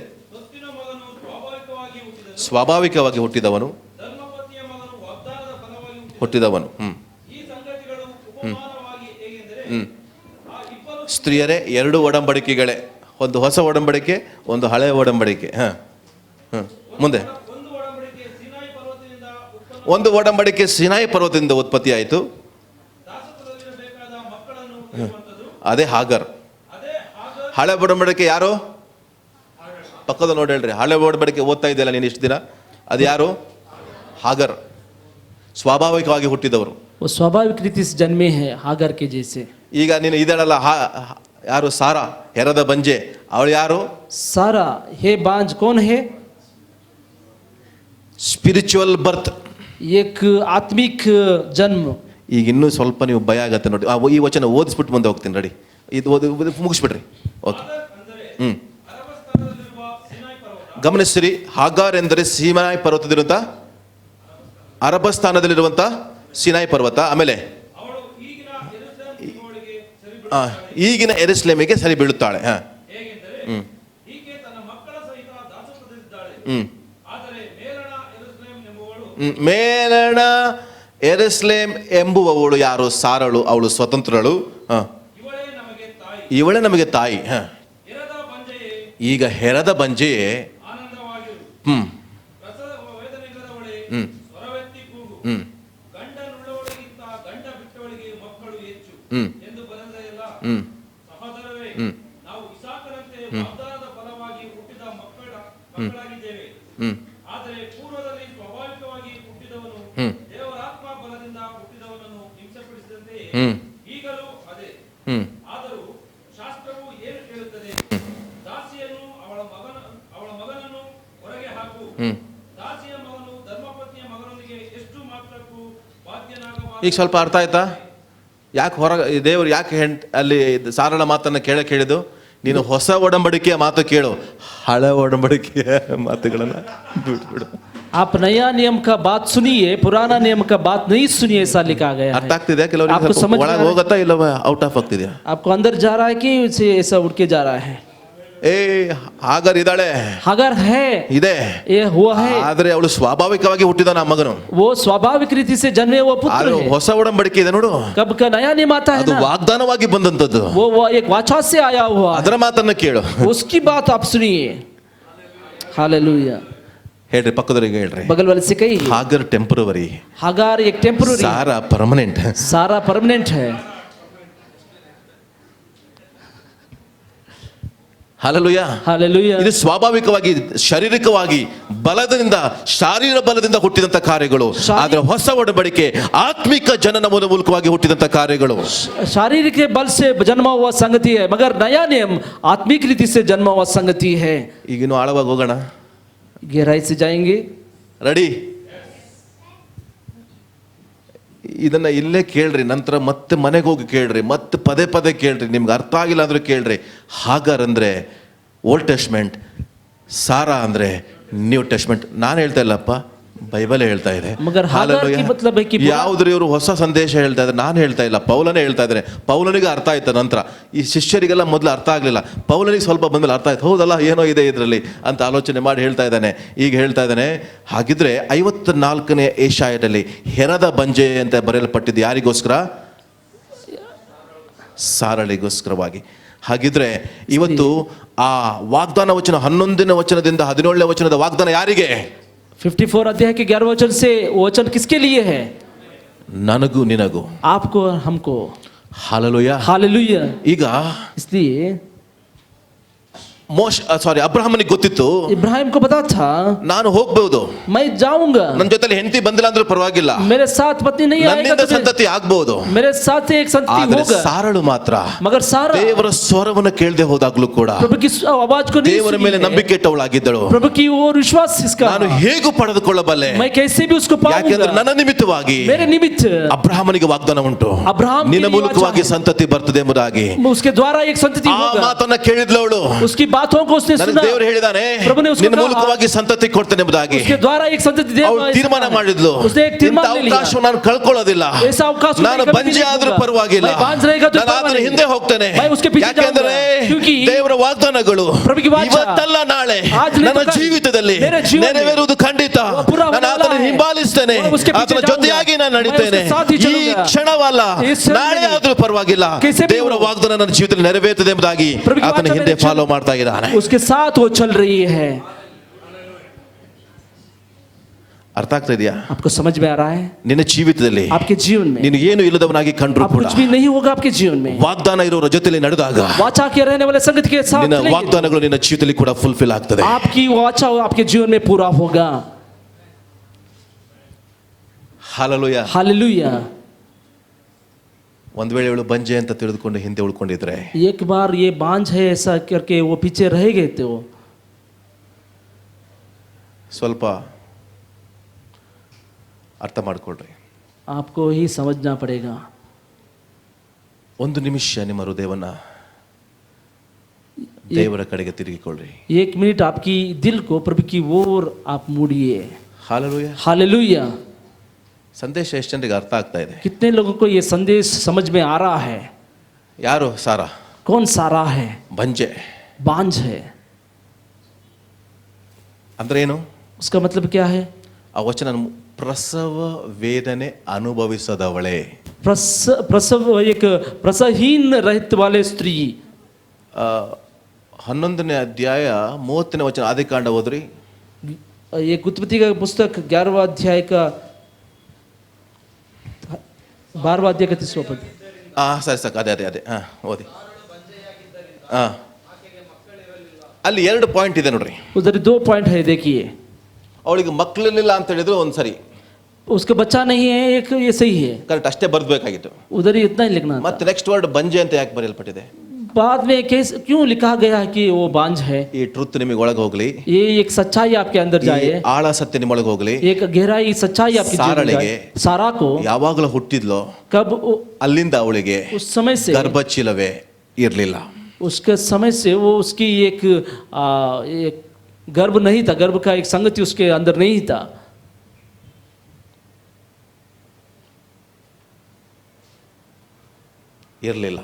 ಸ್ವಾಭಾವಿಕವಾಗಿ ಹುಟ್ಟಿದವನು, ಹುಟ್ಟಿದವನು. ಸ್ತ್ರೀಯರೇ, 2 ಒಡಂಬಡಿಕೆಗಳೇ, ಒಂದು ಹೊಸ ಒಡಂಬಡಿಕೆ, ಒಂದು ಹಳೆಯ ಒಡಂಬಡಿಕೆ. ಮುಂದೆ ಒಂದು ಒಡಂಬಡಿಕೆ ಸಿನಾಯಿ ಪರ್ವತದಿಂದ ಉತ್ಪತ್ತಿ ಆಯಿತು, ಅದೇ ಹಾಗರ್. ಹಳೆ ಒಡಂಬಡಿಕೆ ಯಾರು? ಪಕ್ಕದ ನೋಡಿ ಹೇಳ್ರಿ, ಹಳೆ ಒಡಂಬಡಿಕೆ ಓದ್ತಾ ಇದೆಯಲ್ಲ ನೀನು ಇಷ್ಟು ದಿನ, ಅದು ಯಾರು? ಹಾಗರ್. ಸ್ವಾಭಾವಿಕವಾಗಿ ಹುಟ್ಟಿದವರು, स्वाभाविक रीति से जन्मे हैं हागर के जैसे। ಈಗ ನೀನು ಇದಳಲ್ಲ, ಯಾರು? ಸಾರಾ, ಹೆರದ ಬಂಜೆ, ಅವಳು ಯಾರು? सारा हे बांझ कौन है? ಸ್ಪಿರಿಚುವಲ್ ಬರ್ತ್, एक आत्मिक जन्म। ಈಗ ಇನ್ನೂ ಸ್ವಲ್ಪ ನೀವು ಭಯ ಆಗತ್ತೆ ನೋಡಿ, ಈ ವಚನ ಓದಿಸ್ಬಿಟ್ಟು ಮುಂದೆ ಹೋಗ್ತೀನಿ. ರೆಡಿ, ಇದು ಮುಗಿಸ್ಬಿಡ್ರಿ. ಓಕೆ. ಗಮನಿಸಿರಿ, ಹಾಗಾರ್ ಎಂದರೆ ಸೀನಾಯಿ ಪರ್ವತದಿರುವಂತ, ಅರಬ ಸ್ಥಾನದಲ್ಲಿರುವಂತ ಸಿನಾಯಿ ಪರ್ವತ. ಆಮೇಲೆ ಈಗಿನ ಎರುಸಲೇಮಿಗೆ ಸರಿ ಬೀಳುತ್ತಾಳೆ. ಮೇಲಣ ಎರುಸಲೇಮ್ ಎಂಬುವವಳು ಯಾರು? ಸಾರಳು, ಅವಳು ಸ್ವತಂತ್ರಳು. ಇವಳೇ ನಮಗೆ ತಾಯಿ. ಈಗ ಹೆರದ ಬಂಜೆಯೇ, ಈಗ ಸ್ವಲ್ಪ ಅರ್ಥ ಆಯ್ತಾ? ಯಾಕೆ ದೇವರು ಯಾಕೆ ಅಲ್ಲಿ ಸಾರಳ ಮಾತನ್ನು ಕೇಳಿದ್ದು? ನೀನು ಹೊಸ ಒಡಂಬಡಿಕೆಯ ಮಾತು ಕೇಳು, ಹಳೆ ಒಡಂಬಡಿಕೆಯ ಮಾತುಗಳನ್ನು ಬಿಟ್ಬಿಡು. आप नया नियम का बात सुनिए, पुराना नियम का बात नहीं सुनिए, ऐसा लिखा गया ಅರ್ಥ है। ಆಗ್ತಿದೆ आपको ಕೆಲವರಿಗೆ समझ में आ ಒಳಗೆ रहा है? ಹೋಗತ್ತಾ ಇಲ್ಲವ ಔಟ್ ಆಫ್ ಆಗ್ತಿದ್ಯಾ? आपको अंदर जा रहा है कि उसे ऐसा उड़ के जा रहा है? ಏ ಹಾಗರ್ ಇದ್ದಾಳೆ, अगर है ಇದೆ, ये हुआ है, ಆದ್ರೆ ಅವಳು ಸ್ವಾಭಾವಿಕವಾಗಿ ಹುಟ್ಟಿದ ನಮ್ಮ ಮಗನು. वो स्वाभाविक रीति से जन्मे वो पुत्र ಆದ್ರೆ है। ಹೊಸ ಒಡಂಬಡಿಕೆ ಇದೆ ನೋಡು, कब का नया नियम आता है ಅದು ना, ವಾಗ್ದಾನವಾಗಿ ಬಂದಂತದ್ದು. वो एक वाचा से आया हुआ है। ಅದರ ಮಾತನ್ನ ಕೇಳು. उसकी बात आप सुनिए। हालेलुया। ಹೇಳ್ರಿ, ಪಕ್ಕದವರಿಗೆ ಹೇಳ್ರಿ, बगल वाले से कहिए, ಹಾಗರ್ ಟೆಂಪರವರಿ, हगार एक टेम्पररी, ಸಾರಾ ಪರ್ಮನೆಂಟ್. सारा परमानेंट है। ಹಲ್ಲೆಲೂಯಾ. हालेलुया। ಇದು ಸ್ವಾಭಾವಿಕವಾಗಿ ಶಾರೀರಿಕವಾಗಿ ಬಲದಿಂದ ಶಾರೀರ ಬಲದಿಂದ ಹುಟ್ಟಿದಂತ ಕಾರ್ಯಗಳು. ಆದ್ರೆ ಹೊಸ ಒಡಂಬಡಿಕೆ ಆತ್ಮಿಕ ಜನನದ ಮೂಲಕವಾಗಿ ಹುಟ್ಟಿದಂತ ಕಾರ್ಯಗಳು. शारीरिक बल से जन्मा हुआ संगति है, मगर नया नियम आत्मिक रीति से जन्मा हुआ संगति है। ಈಗಿನ್ನು ಆಳವಾಗಿ ಹೋಗೋಣ, गहराई से जाएंगे। ರೆಡಿ? ಇದನ್ನ ಇಲ್ಲೇ ಕೇಳ್ರಿ, ನಂತರ ಮತ್ತೆ ಮನೆಗೆ ಹೋಗಿ ಕೇಳ್ರಿ, ಮತ್ತೆ ಪದೇ ಪದೇ ಕೇಳ್ರಿ, ನಿಮ್ಗೆ ಅರ್ಥ ಆಗಿಲ್ಲ ಅಂದ್ರೆ ಕೇಳ್ರಿ. ಹಾಗರ್ ಅಂದ್ರೆ ಓಲ್ಡ್ ಟೆಸ್ಟ್ಮೆಂಟ್, ಸಾರಾ ಅಂದ್ರೆ ನ್ಯೂ ಟೆಸ್ಟ್ಮೆಂಟ್. ನಾನು ಹೇಳ್ತಾ ಇಲ್ಲಪ್ಪ, ಬೈಬಲ್ ಹೇಳ್ತಾ ಇದೆ. मगर हागार की मतलब है कि ಯಾವ್ದ್ರ ಇವರು ಹೊಸ ಸಂದೇಶ ಹೇಳ್ತಾ ಇದ್ದಾರೆ, ನಾನು ಹೇಳ್ತಾ ಇಲ್ಲ, ಪೌಲನೇ ಹೇಳ್ತಾ ಇದ್ದಾರೆ. ಪೌಲನಿಗೆ ಅರ್ಥ ಆಯ್ತು, ನಂತರ ಈ ಶಿಷ್ಯರಿಗೆಲ್ಲ ಮೊದಲು ಅರ್ಥ ಆಗಲಿಲ್ಲ, ಪೌಲನಿಗೆ ಸ್ವಲ್ಪ ಬಂದ್ಮೇಲೆ ಅರ್ಥ ಆಯ್ತು, ಹೌದಲ್ಲ ಏನೋ ಇದೆ ಇದರಲ್ಲಿ ಅಂತ ಆಲೋಚನೆ ಮಾಡಿ ಹೇಳ್ತಾ ಇದ್ದಾನೆ. ಈಗ ಹೇಳ್ತಾ ಇದ್ದಾನೆ, ಹಾಗಿದ್ರೆ 54ನೇ ಏಷಾಯದಲ್ಲಿ ಹೆರದ ಬಂಜೆ ಅಂತ ಬರೆಯಲ್ಪಟ್ಟಿದ್ದು ಯಾರಿಗೋಸ್ಕರ? ಸಾರಳಿಗೋಸ್ಕರವಾಗಿ. ಹಾಗಿದ್ರೆ ಇವತ್ತು ಆ ವಾಗ್ದಾನ ವಚನ 11ನೇ ವಚನದಿಂದ 17ನೇ ವಚನದ ವಾಗ್ದಾನ ಯಾರಿಗೆ? 54 अध्याय के 11 वचन से वचन किसके लिए है? ನನಗೂ ನಿನಗೂ, आपको और हमको। ಹಾಲೆಲೂಯಾ. हालेलुया। ಈಗ इसलिए ಅಬ್ರಹಾಮನಿಗೆ ಗೊತ್ತಿತ್ತು, इब्राहिम को पता था ನಾನು ಹೋಗ್ಬಹುದು, मैं जाऊंगा, ನನ್ನ ಜೊತೆಲಿ ಹೆಂಡತಿ ಬಂದಿಲ್ಲ ಅಂದ್ರೂ ಪರವಾಗಿಲ್ಲ, मेरे साथ पत्नी नहीं आएगा, ನನ್ನಿಂದ ಸಂತತಿ ಆಗ್ಬಹುದು, मेरे साथ एक संतति ಆದ್ರೆ होगा। ಸಾರಳು ಮಾತ್ರ मगर सारा ದೇವರ ಸ್ವರವನ್ನು ಕೇಳದೆ ಹೋದಾಗ್ಲೂ ಕೂಡ प्रभु की आवाज को नहीं ದೇವರ ಮೇಲೆ सुनी है। ನಂಬಿಕೆ ಇಟ್ಟವಳಾಗಿದ್ದಳು. प्रभु की ओर विश्वास इसका, ನಾನು ಹೇಗೂ ಪಡೆದುಕೊಳ್ಳಬಲ್ಲೆ, मैं कैसे भी उसको ಯಾಕೆಂದ್ರೆ पाऊंगा, ನನ್ನ ನಿಮಿತ್ತವಾಗಿ मेरे निमित्त ಅಬ್ರಹಾಮನಿಗೆ ವಾಗ್ದಾನ ಉಂಟು, अब्राहम के ನಿನ್ನ लिए ಮೂಲಕವಾಗಿ वाचा है। ಸಂತತಿ ಬರ್ತದೆ ಎಂಬುದಾಗಿ. उसके द्वारा एक संतति ಆ होगा। ಮಾತನ್ನ ಕೇಳಿದ್ಲು ಅವಳು. उसकी बातों को उसने ನನಗೆ सुना, ದೇವರು ಹೇಳಿದಾನೆ, ಪ್ರಭು ने उसको ನಿನ್ನ कहा, ಮೂಲಕವಾಗಿ ಸಂತತಿ ಕೊಡ್ತೇನೆ ಎಂಬುದಾಗಿ. उसके द्वारा एक संतति देगा। ಅವಳು ತೀರ್ಮಾನ ಮಾಡಿದ್ಲು, उसने एक ಇಂಥ तीर्मान ले लिया, ಅವಕಾಶ ನಾನು ಕಳ್ಕೊಳ್ಳೋದಿಲ್ಲ, ऐसा अवकाश को ನಾನು मैं कभी ಬಂಜೆ नहीं ಆದ್ರೂ दूंगा। ಪರವಾಗಿಲ್ಲ, मैं बांझ रहेगा तो ನಾನು ಆತನ परवाह ಹಿಂದೆ नहीं। ಹೋಗ್ತೇನೆ. मैं उसके पीछे ಯಾಕೆಂದ್ರೆ जाऊंगा, क्योंकि ದೇವರ ವಾಗ್ದಾನಗಳು प्रभु की वाचा ಇವತ್ತಲ್ಲ ನಾಳೆ आज नहीं ನನ್ನ तो कल ಜೀವಿತದಲ್ಲಿ मेरे जीवन में ನೆರವೇರುವುದು ಖಂಡಿತ. वो पूरा होने ನಾನು वाला ಆತನ है। ಹಿಂಬಾಲಿಸ್ತೇನೆ, मैं उसके पीछे ಆತನ जाऊंगा। ಜೊತೆಯಾಗಿ ನಾನು मैं ನಡೀತೇನೆ. उसके साथ ही ಈ चलूंगा। ಕ್ಷಣವಲ್ಲ, इस क्षण ನಾಳೆ में ಆದ್ರೂ ಪರವಾಗಿಲ್ಲ, कैसे भी ದೇವರ हो, ವಾಗ್ದಾನ ನನ್ನ ಜೀವಿತದಲ್ಲಿ ನೆರವೇರುತ್ತದೆ ಎಂಬುದಾಗಿ प्रभु की ಆತನ वाचा ಹಿಂದೆ मेरे ಫಾಲೋ ಮಾಡ್ತಾ ಇದ್ದಾನೆ. उसके साथ वो चल रही है। ಅರ್ಥ ಆಗ್ತಾ ಇದೆಯಾ? आपको समझ में आ रहा है? ನಿನ್ನ ಜೀವಿತದಲ್ಲಿ आपके जीवन में ನೀನು ಏನು ಇಲ್ಲದವನಾಗಿ ಕಂಡ್ರು आप ಕೂಡ कुछ भी नहीं होगा आपके जीवन में, ವಾಗ್ದಾನ ಇರೋರ ಜೊತೆಲಿ ನಡೆದಾಗ वाचा के रहने वाले संगत के साथ ನಿನ್ನ चलेंगे, ವಾಗ್ದಾನಗಳು ನಿನ್ನ ಜೀವಿತದಲ್ಲಿ ಕೂಡ ಫುಲ್ಫಿಲ್ ಆಗ್ತದೆ. आपकी वाचा आपके जीवन में पूरा होगा। ಹಾಲೆಲೂಯಾ. हालेलुया। ಒಂದ್ ವೇಳೆ ಇವಳು ಬಂಜೆ ಅಂತ ತಿಳಿದುಕೊಂಡು ಹಿಂದೆ ಉಳ್ಕೊಂಡಿದ್ರೆ, एक बार ये बांझ है ऐसा करके वो पीछे रह गए थे, वो ಸ್ವಲ್ಪ ಅರ್ಥ ಮಾಡ್ಕೊಳ್ರಿ. आपको ही समझना पड़ेगा। ಒಂದು ನಿಮಿಷ ನಿಮ್ಮ ಹೃದಯವನ್ನ ದೇವರ ಕಡೆಗೆ ತಿರುಗಿಕೊಳ್ಳ್ರಿ. 1 मिनट आपकी दिल को प्रभु की ओर आप मोड़िए। ಹಾಲೆಲೂಯಾ. हालेलुया। ಸಂದೇಶ ಎಷ್ಟು ಜನರಿಗೆ ಅರ್ಥ ಆಗ್ತಾ ಇದೆ? कितने लोगों को ये संदेश समझ में आ रहा है? ಯಾರು ಸಾರಾ? कौन सारा है? ಬಂಜೆ बांझ है। ಅಂದ್ರೆ ಏನು? उसका मतलब क्या है? ಆ ವಚನ ಪ್ರಸವ ವೇದನೆ ಅನುಭವಿಸದವಳೆ. प्रसव एक प्रसवहीन रहित वाले स्त्री। 11ನೇ ಅಧ್ಯಾಯ 30ನೇ ವಚನ, ಆದಿಕಾಂಡ ಓದ್ರಿ. ये उत्पत्ति का पुस्तक 11वां अध्याय का 12वां अध्याय का 30वां पद। ಸರಿ ಸಾಕು, ಅದೇ ಅದೇ ಅದೇ ಓದಿ. ಅಲ್ಲಿ 2 ಪಾಯಿಂಟ್ ಇದೆ ನೋಡ್ರಿ. उधर 2 पॉइंट है, देखिए। ಅವಳಿಗೆ ಮಕ್ಕಳಿಲ್ಲ ಅಂತ ಹೇಳಿದ್ರು ಒಂದ್ಸರಿ, उसका बच्चा नहीं है, एक ये सही है, ಕರೆಕ್ಟ್ ಅಷ್ಟೇ ಬರ್ದ್ಬೇಕಾಗಿತ್ತು. उधर ही इतना ही लिखना था। ಮತ್ತೆ ನೆಕ್ಸ್ಟ್ ವರ್ಡ್ ಬಂಜೆ ಅಂತ ಯಾಕೆ ಬರೆಯಲ್ಪಟ್ಟಿದೆ? बाद में कैसे क्यों लिखा गया है कि वो बांझ है? ಈ ಟ್ರುತ್ ನಿಮಗೆ ಒಳಗೆ ಹೋಗ್ಲಿ, ये एक सच्चाई आपके अंदर ಈ जाए, ಆಳ ಸತ್ಯ ನಿಮ್ಮೊಳಗೆ ಹೋಗ್ಲಿ. एक गहराई सच्चाई आपके जीवन में जाए। सारा को ಯಾವಾಗಲೂ ಹುಟ್ಟಿದ್ಲೋ कब ಅಲ್ಲಿಂದ ಅವಳಿಗೆ उस समय से ಗರ್ಭಚೀಲವೇ ಇರಲಿಲ್ಲ. उसके समय से वो उसकी एक गर्भ नहीं था, गर्भ का एक संगति उसके अंदर नहीं था। ಇರಲಿಲ್ಲ.